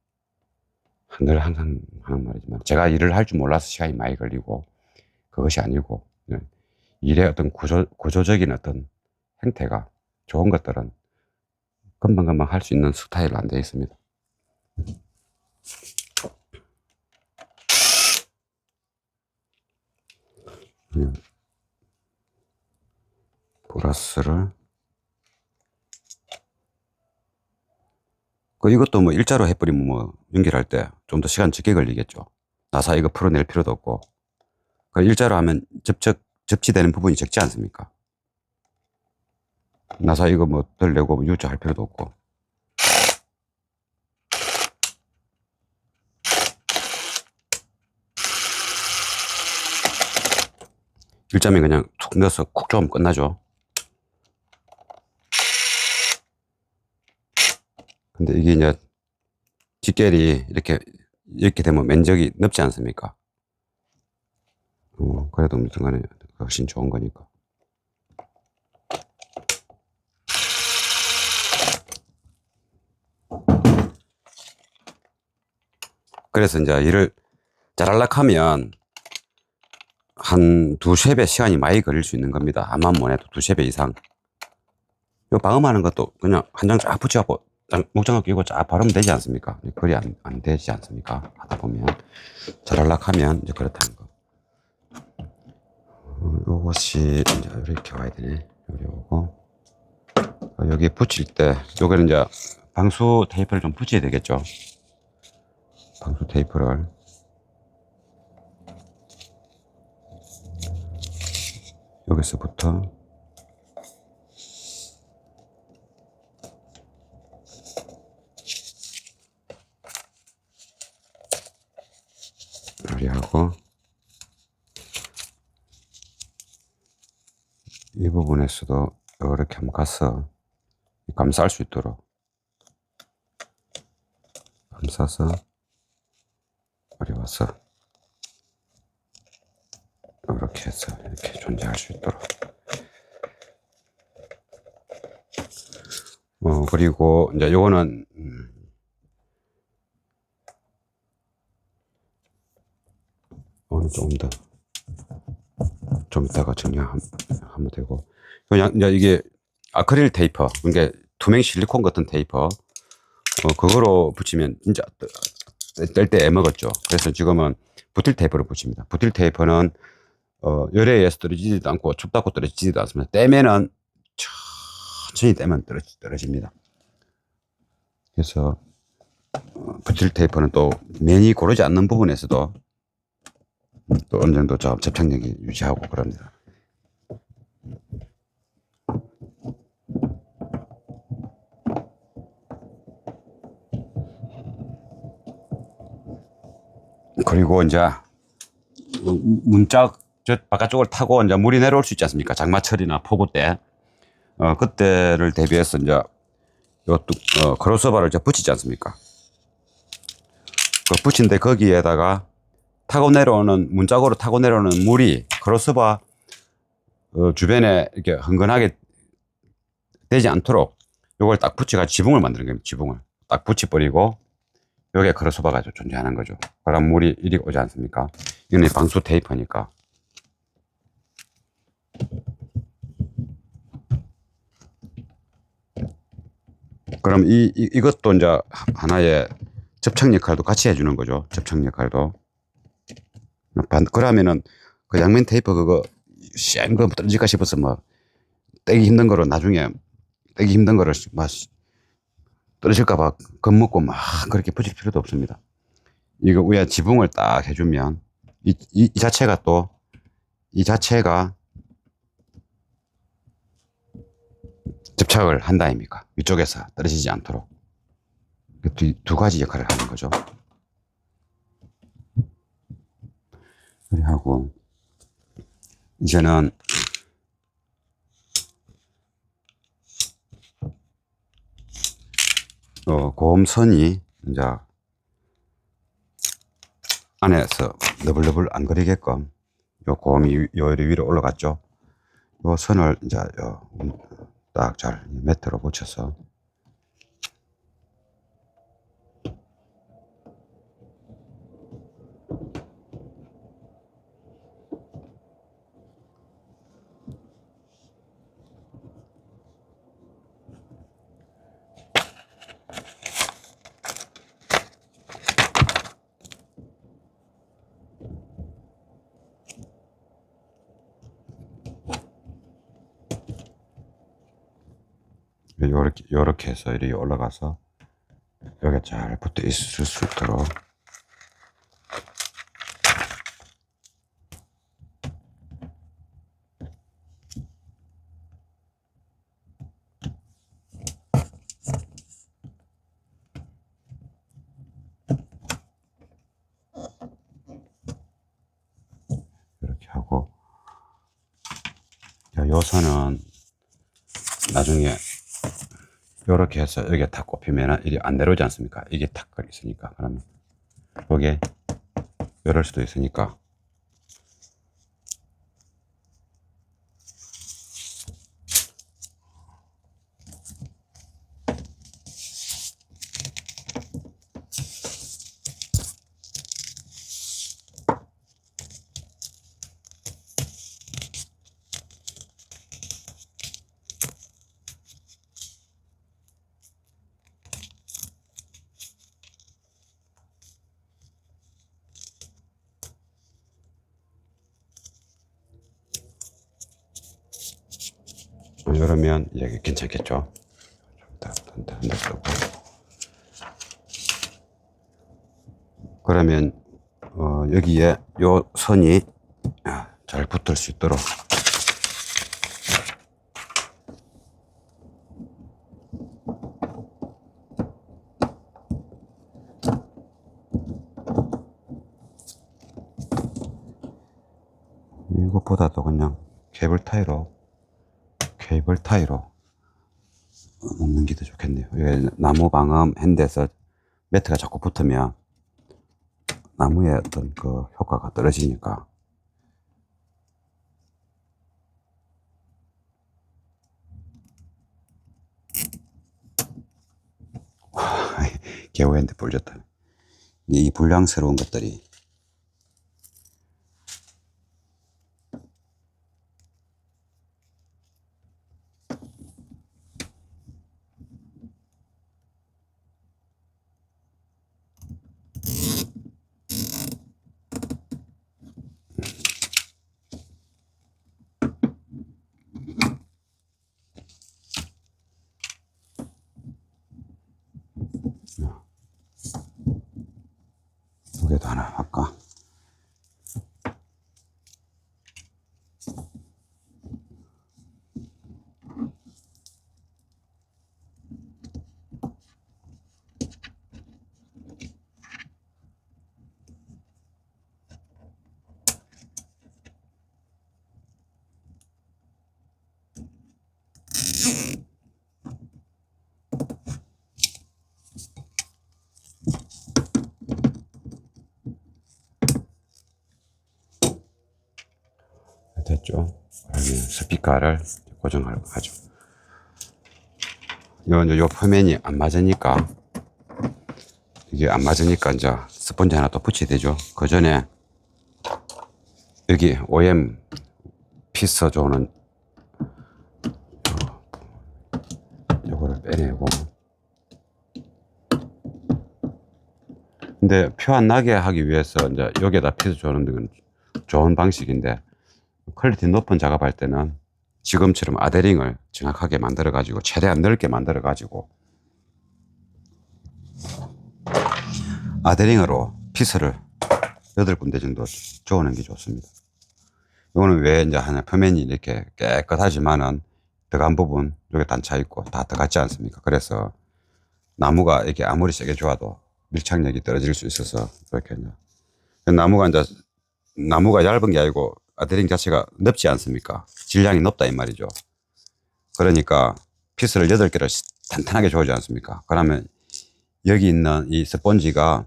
늘 항상 하는 말이지만, 제가 일을 할 줄 몰라서 시간이 많이 걸리고, 그것이 아니고, 일의 어떤 구조적인 어떤 형태가 좋은 것들은 금방금방 할 수 있는 스타일로 안 되어 있습니다. 플러스를 이것도 뭐 일자로 해버리면 뭐 연결할 때 좀 더 시간 적게 걸리겠죠. 나사 이거 풀어낼 필요도 없고, 일자로 하면 접지되는 부분이 적지 않습니까? 나사 이거 뭐 덜 내고 U자 할 필요도 없고. 일자면 그냥 툭 넣어서 쿡 조금 끝나죠. 근데 이게 이제 직결이 이렇게 되면 면적이 넓지 않습니까? 그래도 무슨 간에 훨씬 좋은 거니까. 그래서 이제 일을 잘하려고 하면 한 두세 배 시간이 많이 걸릴 수 있는 겁니다. 암만 못해도 두세 배 이상. 요 방음하는 것도 그냥 한 장 쫙 붙여갖고 목장갑 끼고 쫙 바르면 되지 않습니까? 그리 안 되지 않습니까? 하다 보면. 잘하려고 하면 이제 그렇다는 거. 요것이 이제 이렇게 와야 되네. 여기 오고. 여기 붙일 때, 요거는 이제 방수 테이프를 좀 붙여야 되겠죠. 방수 테이프를. 여기서부터 이렇게 하고, 이 부분에서도 이렇게 한번 가서 감쌀 수 있도록 감싸서 어려워서 이렇게 해서 이렇게 존재할 수 있도록. 그리고 이제 요거는 오늘 좀 이따가 정리하면 되고. 그냥 이제 이게 아크릴 테이퍼, 그러니까 투명 실리콘 같은 테이퍼, 그거로 붙이면 진짜 뗄 때 애먹었죠. 그래서 지금은 부틸 테이프를 붙입니다. 부틸 테이프는 열에 의해서 떨어지지도 않고 춥다고 떨어지지도 않습니다. 떼면은 천천히 떼면 떨어집니다. 그래서 부틸 테이프는 또 면이 고르지 않는 부분에서도 또 어느 정도 접착력이 유지하고 그럽니다. 그리고 이제 문짝 저 바깥쪽을 타고 이제 물이 내려올 수 있지 않습니까? 장마철이나 폭우 때. 그때를 대비해서 이제 크로스오버를 붙이지 않습니까? 그 붙인데 거기에다가 문짝으로 타고 내려오는 물이 크로스오버 주변에 이렇게 흥건하게 되지 않도록 요걸 딱 붙여가 지붕을 만드는 겁니다. 지붕을 딱 붙여버리고 여기에 크로스오버가 존재하는 거죠. 그럼 물이 이리 오지 않습니까? 이건 방수 테이프니까. 그럼 이것도 이제 하나의 접착 역할도 같이 해주는 거죠. 접착 역할도. 그러면은 그 양면 테이프 그거 쌩거 떨어질까 싶어서 뭐 떼기 힘든 거로 나중에 떼기 힘든 거를 막 떨어질까봐 겁먹고 막 그렇게 붙일 필요도 없습니다. 이거 위에 지붕을 딱 해주면 이 자체가 접착을 한다 아닙니까? 위쪽에서 떨어지지 않도록. 두 가지 역할을 하는 거죠. 그리고 이제는 고음선이 이제 안에서 너블너블 안 거리게끔 요 고음이 요 위로 올라갔죠. 요 선을 이제 딱 잘 매트로 붙여서 요렇게 해서 이렇게 올라가서 여기 잘 붙어 있을 수 있도록 이렇게 하고, 요 선은 나중에 요렇게 해서 여기에 탁 꼽히면 이게 안 내려오지 않습니까? 이게 탁 걸려 있으니까. 그러면 요게 이럴 수도 있으니까 이러면 이게 괜찮겠죠? 그러면 여기에 요 선이 잘 붙을 수 있도록 이것보다도 그냥 케이블 타이로 놓는 게 더 좋겠네요. 이게 나무 방음 핸드에서 매트가 자꾸 붙으면 나무의 어떤 그 효과가 떨어지니까. 개우 핸드 불졌다. 이 불량스러운 것들이 여기도 하나 할까? 됐죠? 그러면 스피커를 고정하려고 하죠. 요 표면이 안 맞으니까, 이게 안 맞으니까 이제 스펀지 하나 또 붙여야 되죠. 그 전에 여기 OM 피서 조는 요거를 빼내고. 근데 표 안 나게 하기 위해서 이제 여기에다 피서 조는 건 좋은 방식인데, 퀄리티 높은 작업할 때는 지금처럼 아데링을 정확하게 만들어 가지고 최대한 넓게 만들어 가지고 아데링으로 피스를 8군데 정도 조는 게 좋습니다. 이거는 왜 이제 하나 표면이 이렇게 깨끗하지만은 들어간 부분 여기 단차 있고 다 들어갔지 않습니까? 그래서 나무가 이렇게 아무리 세게 좋아도 밀착력이 떨어질 수 있어서 이렇게 이제 나무가 얇은 게 아니고 아데링 자체가 넓지 않습니까? 질량이 높다 이 말이죠. 그러니까 피스를 8개를 탄탄하게 줘오지 않습니까? 그러면 여기 있는 이 스펀지가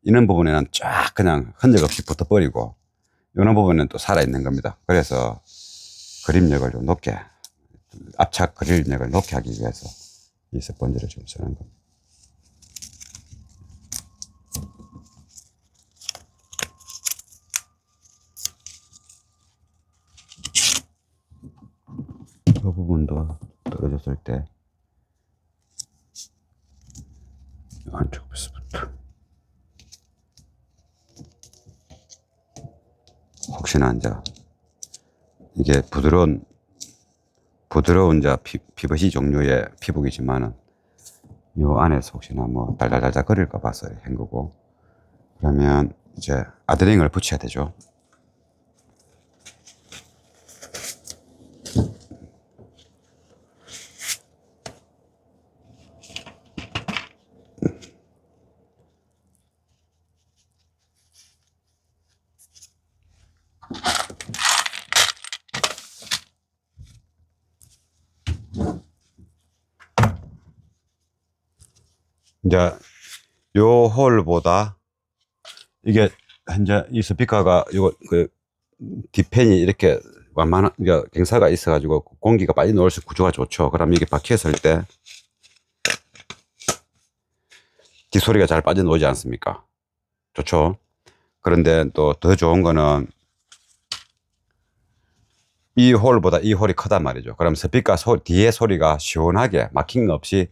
이런 부분에는 쫙 그냥 흔적 없이 붙어버리고 이런 부분은 또 살아있는 겁니다. 그래서 그립력을 좀 높게, 압착 그립력을 높게 하기 위해서 이 스펀지를 좀 쓰는 겁니다. 이 부분도 떨어졌을 때 안쪽 피스부터 혹시나 이제 이게 부드러운 이제 PVC 종류의 피복이지만은 요 안에서 혹시나 뭐 달달달달 거릴까 봐서 한 거고. 그러면 이제 아드링을 붙여야 되죠. 이제 요 홀보다 이게 현재 이 스피커가 이거 그 뒷팬이 이렇게 완만한 그러니까 경사가 있어가지고 공기가 빨리 넣을 수 구조가 좋죠. 그럼 이게 박혔을 때 뒷소리가 잘 빠져나오지 않습니까? 좋죠. 그런데 또 더 좋은 거는 이 홀보다 이 홀이 크단 말이죠. 그럼 스피커 뒤에 소리가 시원하게 막힌 거 없이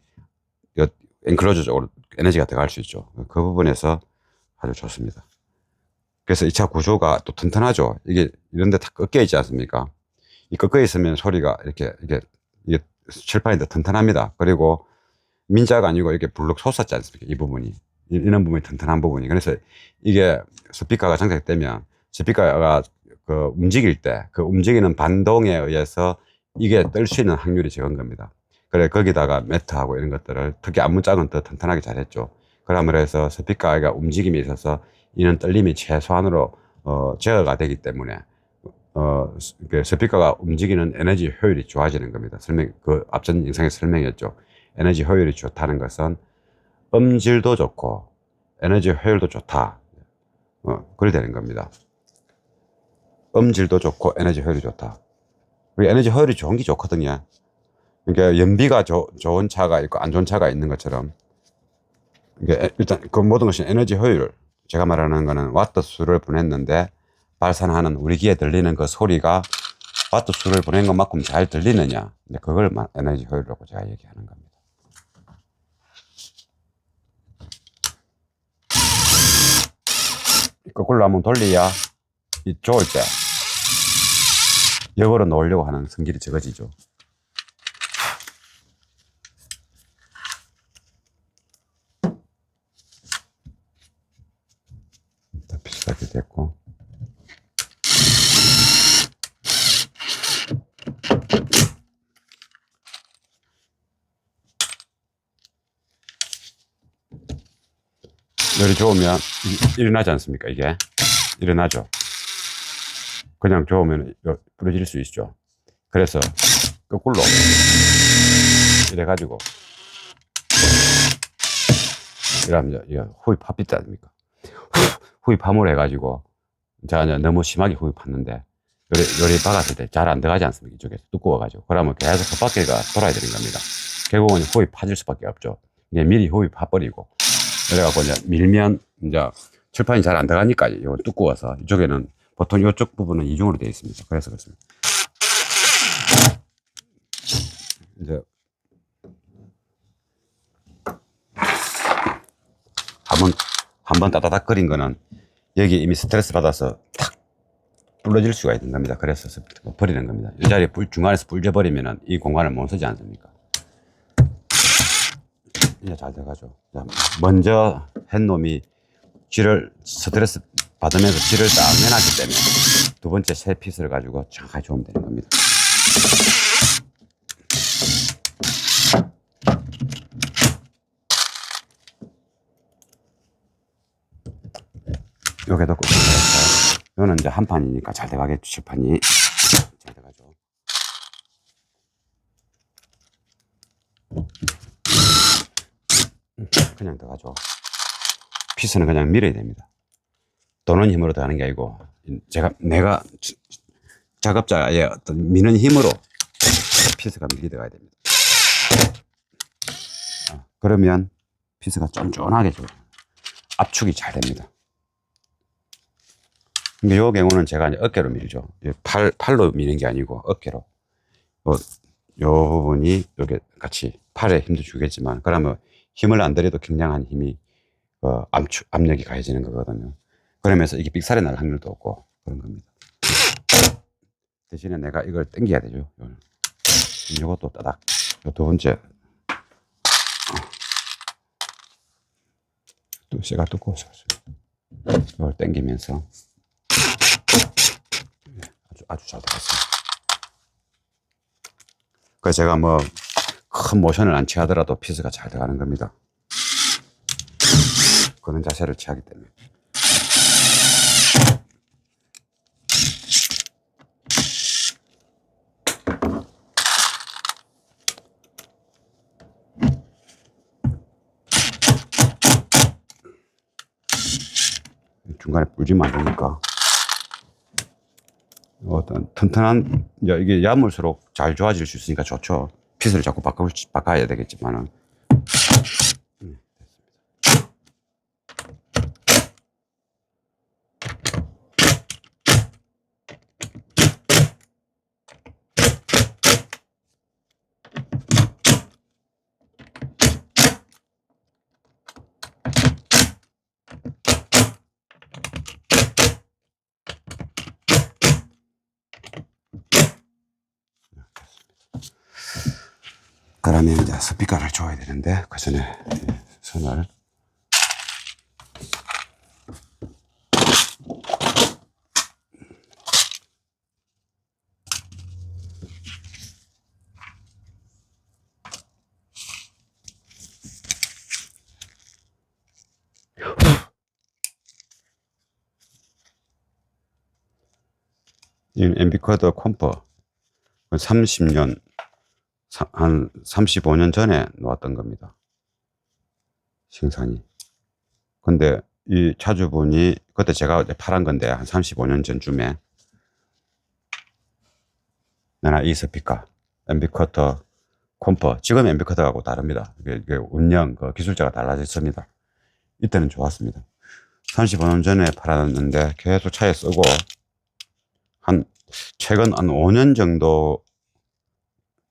엔클로저 쪽으로 에너지가 들어갈 수 있죠. 그 부분에서 아주 좋습니다. 그래서 이 차 구조가 또 튼튼하죠. 이게 이런 데 다 꺾여 있지 않습니까? 이 꺾여 있으면 소리가 이게 칠판이 더 튼튼합니다. 그리고 민자가 아니고 이렇게 불룩 솟았지 않습니까? 이 부분이. 이런 부분이 튼튼한 부분이. 그래서 이게 스피커가 장착되면 스피커가 그 움직일 때 그 움직이는 반동에 의해서 이게 뜰 수 있는 확률이 적은 겁니다. 그래, 거기다가 매트하고 이런 것들을 특히 안문짝은 더 튼튼하게 잘했죠. 그러므로 해서 스피커가 움직임에 있어서 이런 떨림이 최소한으로 제어가 되기 때문에 그 스피커가 움직이는 에너지 효율이 좋아지는 겁니다. 그 앞전 영상에 설명했죠. 에너지 효율이 좋다는 것은 음질도 좋고 에너지 효율도 좋다. 그래 되는 겁니다. 음질도 좋고 에너지 효율이 좋다. 그리고 에너지 효율이 좋은 게 좋거든요. 그러니까 연비가 좋은 차가 있고 안 좋은 차가 있는 것처럼 이게 일단 그 모든 것이 에너지 효율. 제가 말하는 거는 와트 수를 보냈는데 발산하는 우리 귀에 들리는 그 소리가 와트 수를 보낸 것만큼 잘 들리느냐. 근데 그걸 에너지 효율이라고 제가 얘기하는 겁니다. 거꾸로 한번 돌려야 이 좋을 때 역으로 놓으려고 하는 성질이 적어지죠. 다 비슷하게 됐고. 열이 좋으면 일어나지 않습니까? 이게 일어나죠. 그냥 좋으면 부러질 수 있죠. 그래서 거꾸로 이래가지고 이러면 후입합 있지 않습니까? 후입함을 해가지고 제가 너무 심하게 후입했는데 요리 박았을 때 잘 안 들어가지 않습니까? 이쪽에서 두꺼워가지고 그러면 계속 헛바퀴가 돌아야 되는 겁니다. 결국은 후입 파질 수밖에 없죠. 이제 미리 후입 파버리고 그래갖고 이제 밀면 이제 칠판이 잘 안 들어가니까 이거 두꺼워서 이쪽에는 보통 이쪽 부분은 이중으로 되어 있습니다. 그래서 그렇습니다. 이제 한번 따다닥거린 거는 여기 이미 스트레스 받아서 탁 불러질 수가 있는 겁니다. 그래서 버리는 겁니다. 이 자리에 중간에서 불져버리면 이 공간을 못 쓰지 않습니까? 이제 잘 돼가죠. 먼저 한 놈이 스트레스 받으면서 쥐를 딱 내놨기 때문에 두 번째 새 피스를 가지고 정확하게 조으면 되는 겁니다. 여기도 꽂혀서 이거는 이제 한 판이니까 잘 돼가겠죠. 칠판이 잘 돼가죠. 그냥 들어가죠. 피스는 그냥 밀어야 됩니다. 도는 힘으로 들어가는 게 아니고 내가 작업자의 어떤 미는 힘으로 피스가 밀리 들어가야 됩니다. 그러면 피스가 쫀쫀하게 압축이 잘 됩니다. 근데 이 경우는 제가 이제 어깨로 밀죠. 팔로 미는 게 아니고 어깨로. 요 부분이 여기 같이 팔에 힘도 주겠지만, 그러면 힘을 안 들여도 굉장한 힘이 압력이 가해지는 거거든요. 그러면서 이게 삑살이 날 확률도 없고 그런 겁니다. 대신에 내가 이걸 당겨야 되죠. 이것도 따닥. 두 번째. 또 쇠가 두꺼워서 이걸 당기면서 아주 잘 들어갔습니다. 그래서 제가 뭐 큰 모션을 안 취하더라도 피스가 잘 들어가는 겁니다. 그런 자세를 취하기 때문에. 중간에 불지면 안 되니까. 어떤 튼튼한, 이게 야물수록 잘 좋아질 수 있으니까 좋죠. 핏을 자꾸 바꿔야 되겠지만은. 그러면 이제 스피커를 줘야 되는데, 그 전에 선을. 이 앰비쿼터 컴퍼 30년, 한 35년 전에 놓았던 겁니다. 생산이. 근데 이 차주분이, 그때 제가 팔은 건데, 한 35년 전쯤에, 내가 이 스피커, 앰비쿼터 컴퍼, 지금 앰비쿼터하고 다릅니다. 이게 운영, 그 기술자가 달라졌습니다. 이때는 좋았습니다. 35년 전에 팔았는데, 계속 차에 쓰고, 최근 한 5년 정도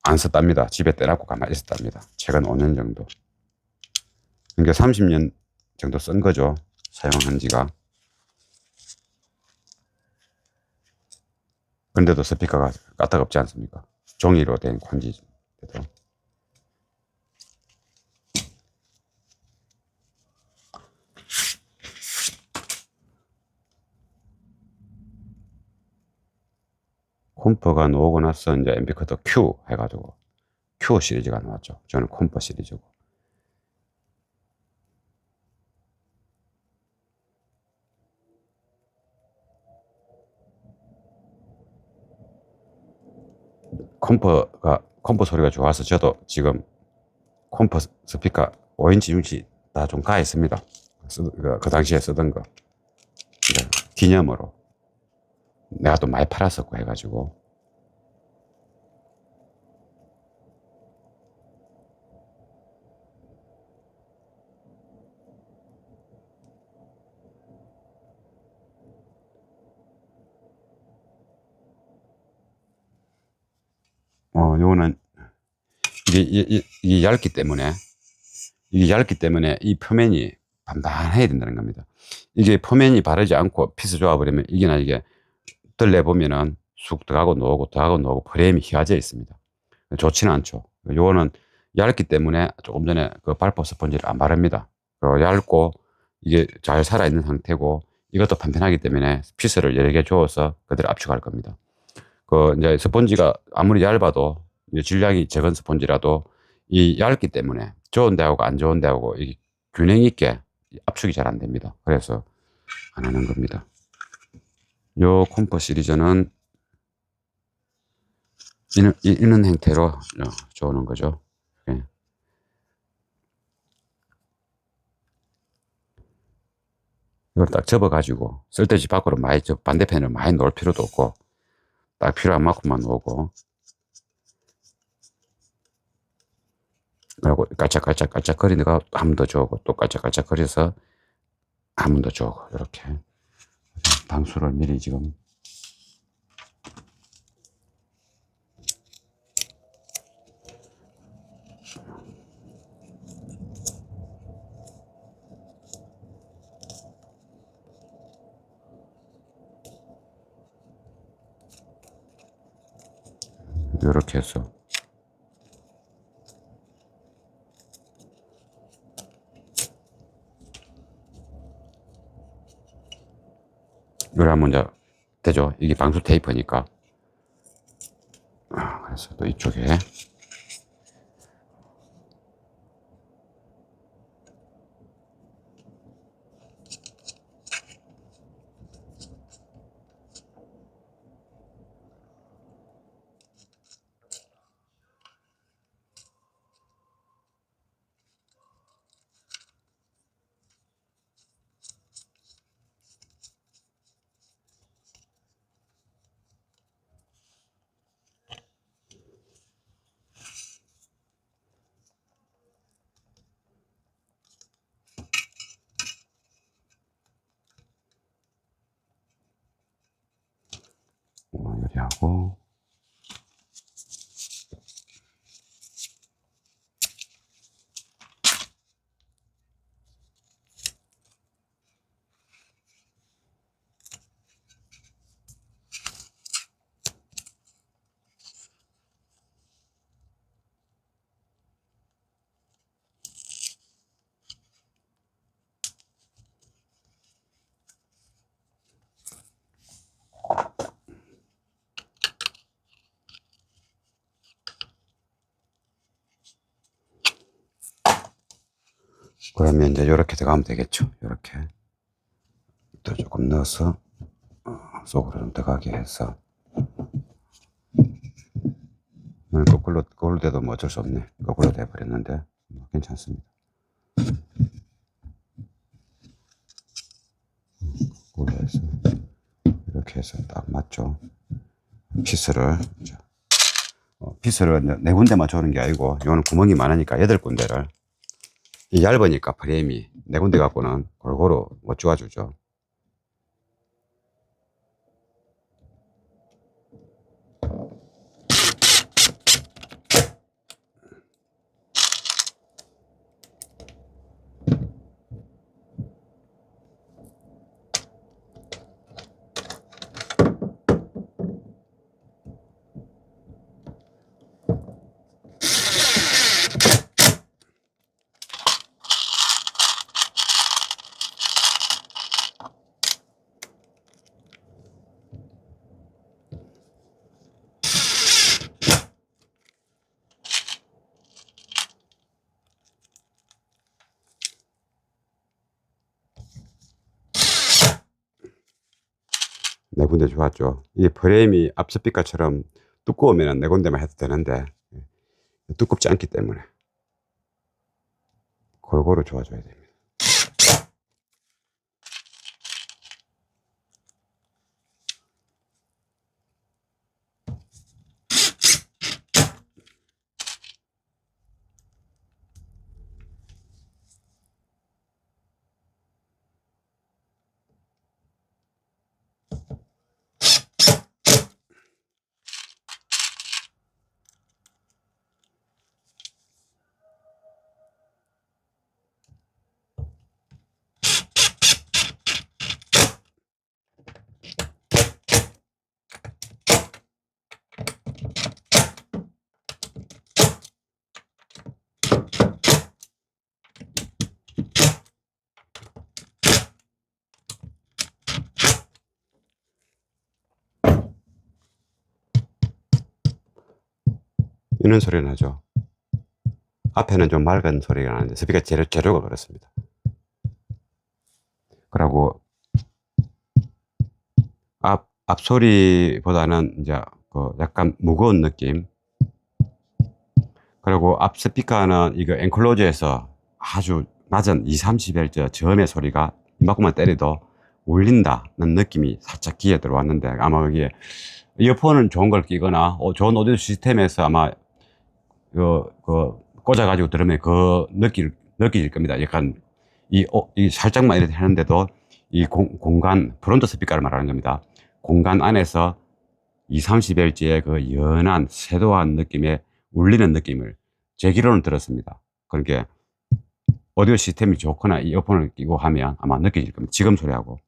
안 썼답니다. 집에 떼놓고 가만히 있었답니다. 최근 5년 정도. 그러니까 30년 정도 쓴 거죠. 사용한 지가. 그런데도 스피커가 까딱없지 않습니까? 종이로 된 콘지도. 콤퍼가 나오고 나서 이제 앰비쿼터 Q 해가지고 Q 시리즈가 나왔죠. 저는 콤퍼 시리즈고. 콤퍼 소리가 좋아서 저도 지금 콤퍼 스피커 5인치, 6인치 다 좀 가했습니다. 그 당시에 쓰던 거. 기념으로. 내가 또 많이 팔았었고 해가지고. 요거는 이게 얇기 때문에, 이 표면이 반반해야 된다는 겁니다. 이게 표면이 바르지 않고 핏을 좋아버리면 이게 나중에 들려보면은 쑥 들어가고 나오고 프레임이 휘어져 있습니다. 좋지는 않죠. 요거는 얇기 때문에 조금 전에 그 발포 스펀지를 안 바릅니다. 얇고 이게 잘 살아있는 상태고 이것도 판편하기 때문에 피스를 여러 개 주어서 그대로 압축할 겁니다. 이제 스펀지가 아무리 얇아도 질량이 적은 스펀지라도 이 얇기 때문에 좋은 데하고 안 좋은 데하고 균형 있게 압축이 잘 안 됩니다. 그래서 안 하는 겁니다. 요 콤퍼 시리즈는 이런 형태로 줘오는 거죠. 예. 이걸 딱 접어가지고 쓸데없이 밖으로 많이 반대편을 많이 놓을 필요도 없고 딱 필요한 만큼만 놓고 그리고 깔짝깔짝 거리다가 한 번 더 줘고 또 깔짝깔짝 거려서 한 번 더 줘고 이렇게 방수를 미리 지금 이렇게 해서 이걸 하면 이제 되죠. 이게 방수 테이프니까. 그래서 또 이쪽에 이렇게 하고, 그러면 이제 이렇게 들어가면 되겠죠. 이렇게 또 조금 넣어서 속으로 좀 들어가게 해서. 거꾸로 돼도 뭐 어쩔 수 없네. 거꾸로 돼버렸는데 뭐 괜찮습니다. 거꾸로 해서 이렇게 해서 딱 맞죠. 피스를 피스를 네 군데만 조는 게 아니고, 이거는 구멍이 많으니까 8군데를, 얇으니까 프레임이 4군데 갖고는 골고루 못 쪼아주죠. 네 군데 좋았죠. 이 프레임이 앞스피커처럼 두꺼우면 네 군데만 해도 되는데, 두껍지 않기 때문에 골고루 좋아줘야 됩니다. 이런 소리 나죠. 앞에는 좀 맑은 소리가 나는데 스피커 재료가 그렇습니다. 그리고 앞소리보다는 이제 그 약간 무거운 느낌. 그리고 앞 스피커는 이거 엔클로저에서 아주 낮은 2-30Hz 저음의 소리가 이만큼만 때려도 울린다는 느낌이 살짝 귀에 들어왔는데, 아마 여기에 이어폰은 좋은 걸 끼거나 좋은 오디오 시스템에서 아마 꽂아가지고 들으면 느낄 겁니다. 약간 이 살짝만 이렇게 하는데도 이 공간, 프론트 스피커를 말하는 겁니다. 공간 안에서 2-30Hz의 그 연한 쇄도한 느낌의 울리는 느낌을 제 귀로는 들었습니다. 그러니까 오디오 시스템이 좋거나 이어폰을 끼고 하면 아마 느껴질 겁니다. 지금 소리하고.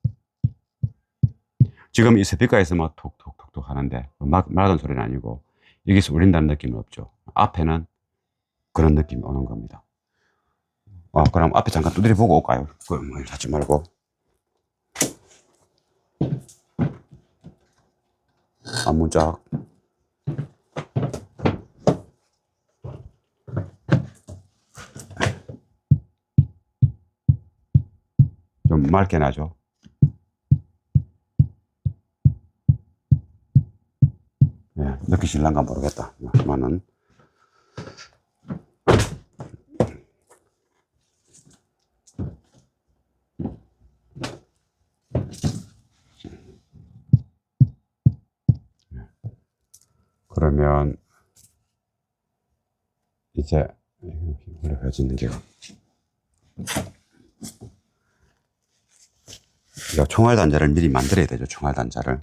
지금 이 스피커에서 뭐 톡톡톡톡 하는데 맑은 소리는 아니고 여기서 울린다는 느낌은 없죠. 앞에는 그런 느낌이 오는 겁니다. 그럼 앞에 잠깐 두드려 보고 올까요? 뭐 하지 말고. 앞문짝. 좀 맑게 나죠. 예, 느끼실란가 모르겠다. 하면은 그러면 이제 올려가지는 게요. 총알 단자를 미리 만들어야 되죠. 총알 단자를.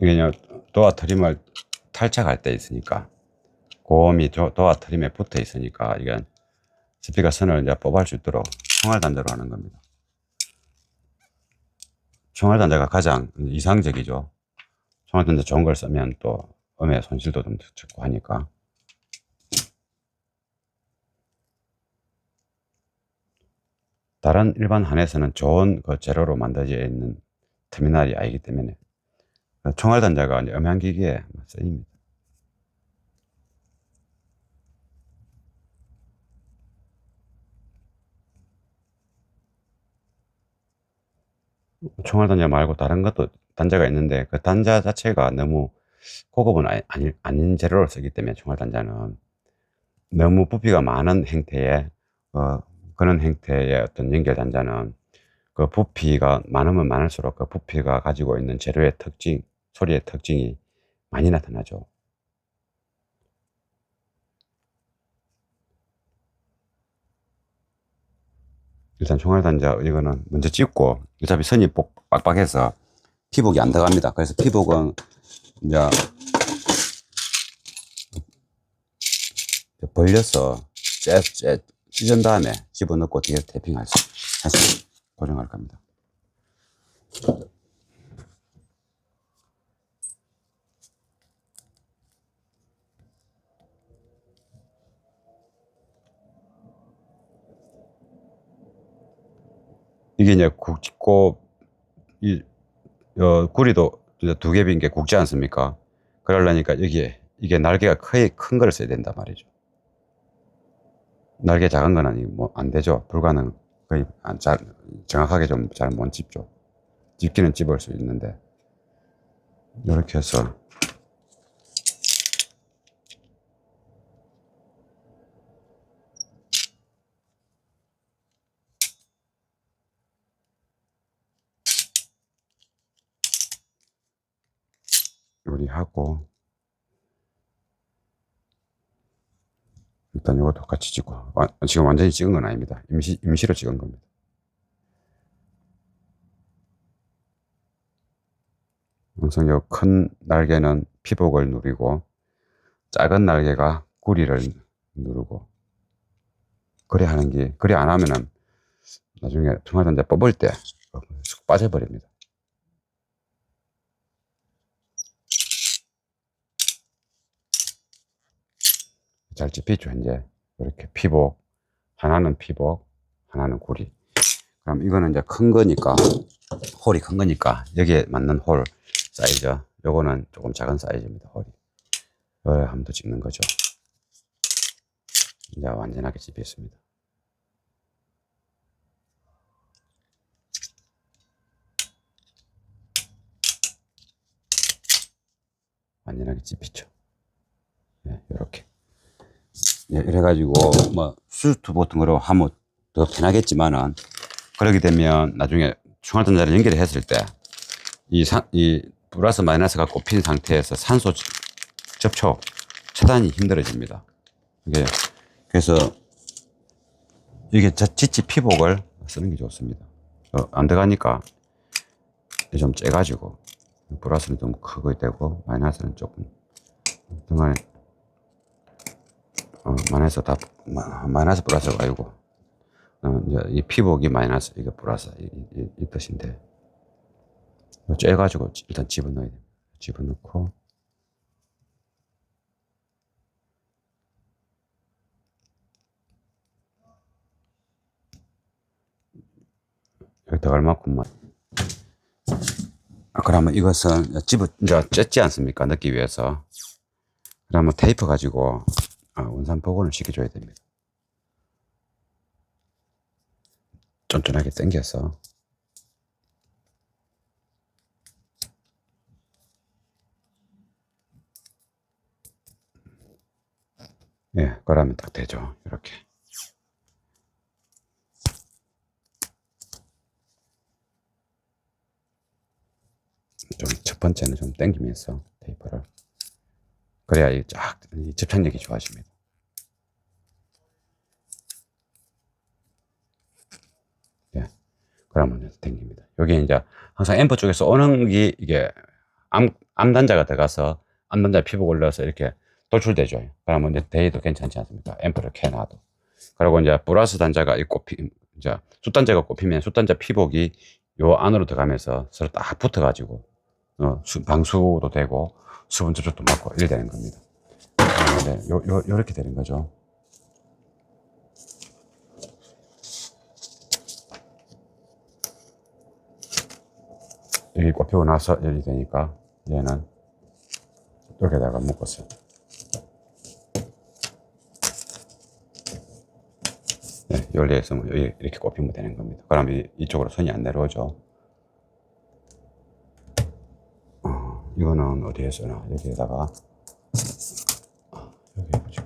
이게 도어 트림을 탈착할 때 있으니까 고음이 도어 트림에 붙어 있으니까 이건 스피커 선을 이제 뽑을 수 있도록 총알단자로 하는 겁니다. 총알단자가 가장 이상적이죠. 총알단자 좋은 걸 쓰면 또 음의 손실도 좀 적고 하니까. 다른 일반 한에서는 좋은 그 재료로 만들어져 있는 터미널이 아니기 때문에 총알단자가 음향기기에 쓰입니다. 총알단자 말고 다른 것도 단자가 있는데 그 단자 자체가 너무 고급은 아닌 재료를 쓰기 때문에 총알단자는 너무 부피가 많은 형태의 그런 형태의 어떤 연결단자는 그 부피가 많으면 많을수록 그 부피가 가지고 있는 재료의 특징, 소리의 특징이 많이 나타나죠. 일단 총알단자 이거는 먼저 찍고 어차피 선이 빡빡해서 피복이 안 들어갑니다. 그래서 피복은 이제 벌려서 찢은 다음에 집어넣고 뒤에 태핑할 해서 고정할 겁니다. 이게 이제 굽고 구리도 두 개 빈 게 굵지 않습니까? 그러려니까 이게 날개가 거의 큰 걸 써야 된단 말이죠. 날개 작은 거는 뭐 안 되죠. 불가능. 거의 정확하게 좀 잘 못 집죠. 집기는 집을 수 있는데 이렇게 해서 요리하고 일단 이것도 같이 찍고 지금 완전히 찍은 건 아닙니다. 임시로 찍은 겁니다. 항상 요 큰 날개는 피복을 누르고 작은 날개가 구리를 누르고 그래 하는 게 그래 안 하면은 나중에 총알단자 뽑을 때 쑥 빠져버립니다. 잘 집히죠. 이제 이렇게 피복, 하나는 피복, 하나는 구리. 그럼 이거는 이제 큰 거니까 홀이 큰 거니까 여기에 맞는 홀 사이즈, 요거는 조금 작은 사이즈입니다. 홀이 이걸 한번 더 찍는 거죠. 이제 완전하게 집혔습니다. 완전하게 집히죠. 네, 이렇게. 네, 이래가지고 뭐 수트 같은 거로 하면 더 편하겠지만은 그렇게 되면 나중에 총알단자를 연결했을 때 이 플러스 마이너스가 꼽힌 상태에서 산소 접촉 차단이 힘들어집니다. 그래서 이게 지치 피복을 쓰는 게 좋습니다. 안 들어가니까 좀 째가지고 플러스는 좀 크게 되고 마이너스는 조금 등간에 마이너스 플러스가 아니고 이제 이 피복이 마이너스 이게 플러스 이 뜻인데 째가지고 일단 집어넣어야 됩니다. 집어넣고 여기다가 얼마큼만 그러면 이것은 집을 이제 쬐지 않습니까? 넣기 위해서. 그러면 테이프 가지고 원산 복원을 시켜줘야 됩니다. 쫀쫀하게 당겨서 예, 그러면 딱 되죠. 이렇게. 좀 첫 번째는 좀 당기면서 테이프를 그래야 이 접착력이 좋아집니다. 예, 그러면 당깁니다. 여기 이제 항상 앰프 쪽에서 오는 게 이게 암단자가 들어가서 암단자 피부 올려서 이렇게 돌출되죠. 그러면 이제 대해도 괜찮지 않습니까? 앰플을 켜놔도. 그리고 이제 플러스 단자가 이 이제 숫단자가 꼽히면 숫단자 피복이 요 안으로 들어가면서 서로 딱 붙어가지고 방수도 되고 수분 접촉도 맞고 이래 되는 겁니다. 네, 요렇게 되는 거죠. 여기 꼽히고 나서 여기 되니까 얘는 여기다가 묶었어요. 네, 열리에서 이렇게 꼽히면 되는 겁니다. 그럼 이쪽으로 선이 안 내려오죠. 이거는 어디에 쓰나? 여기에다가 여기 해보자.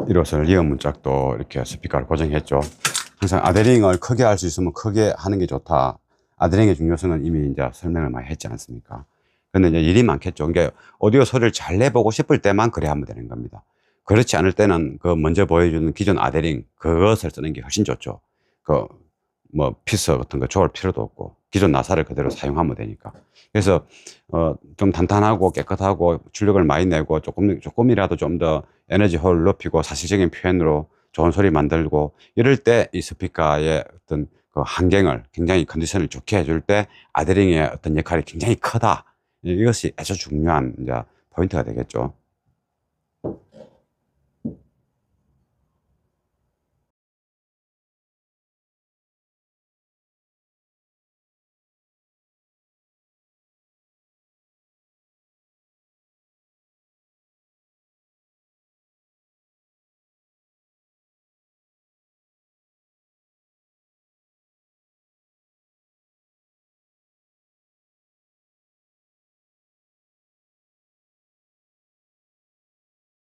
이로써 리어 문짝도 이렇게 스피커를 고정했죠. 항상 아데링을 크게 할 수 있으면 크게 하는 게 좋다. 아데링의 중요성은 이미 이제 설명을 많이 했지 않습니까? 근데 이제 일이 많겠죠. 그러니까 오디오 소리를 잘 내보고 싶을 때만 그래 하면 되는 겁니다. 그렇지 않을 때는 그 먼저 보여주는 기존 아데링 그것을 쓰는 게 훨씬 좋죠. 그 뭐 피서 같은 거 좋을 필요도 없고 기존 나사를 그대로 사용하면 되니까. 그래서 좀 탄탄하고 깨끗하고 출력을 많이 내고 조금이라도 좀 더 에너지 홀 높이고 사실적인 표현으로 좋은 소리 만들고 이럴 때 이 스피커의 어떤 그 환경을 굉장히 컨디션을 좋게 해줄 때 아데링의 어떤 역할이 굉장히 크다. 이것이 아주 중요한 이제 포인트가 되겠죠.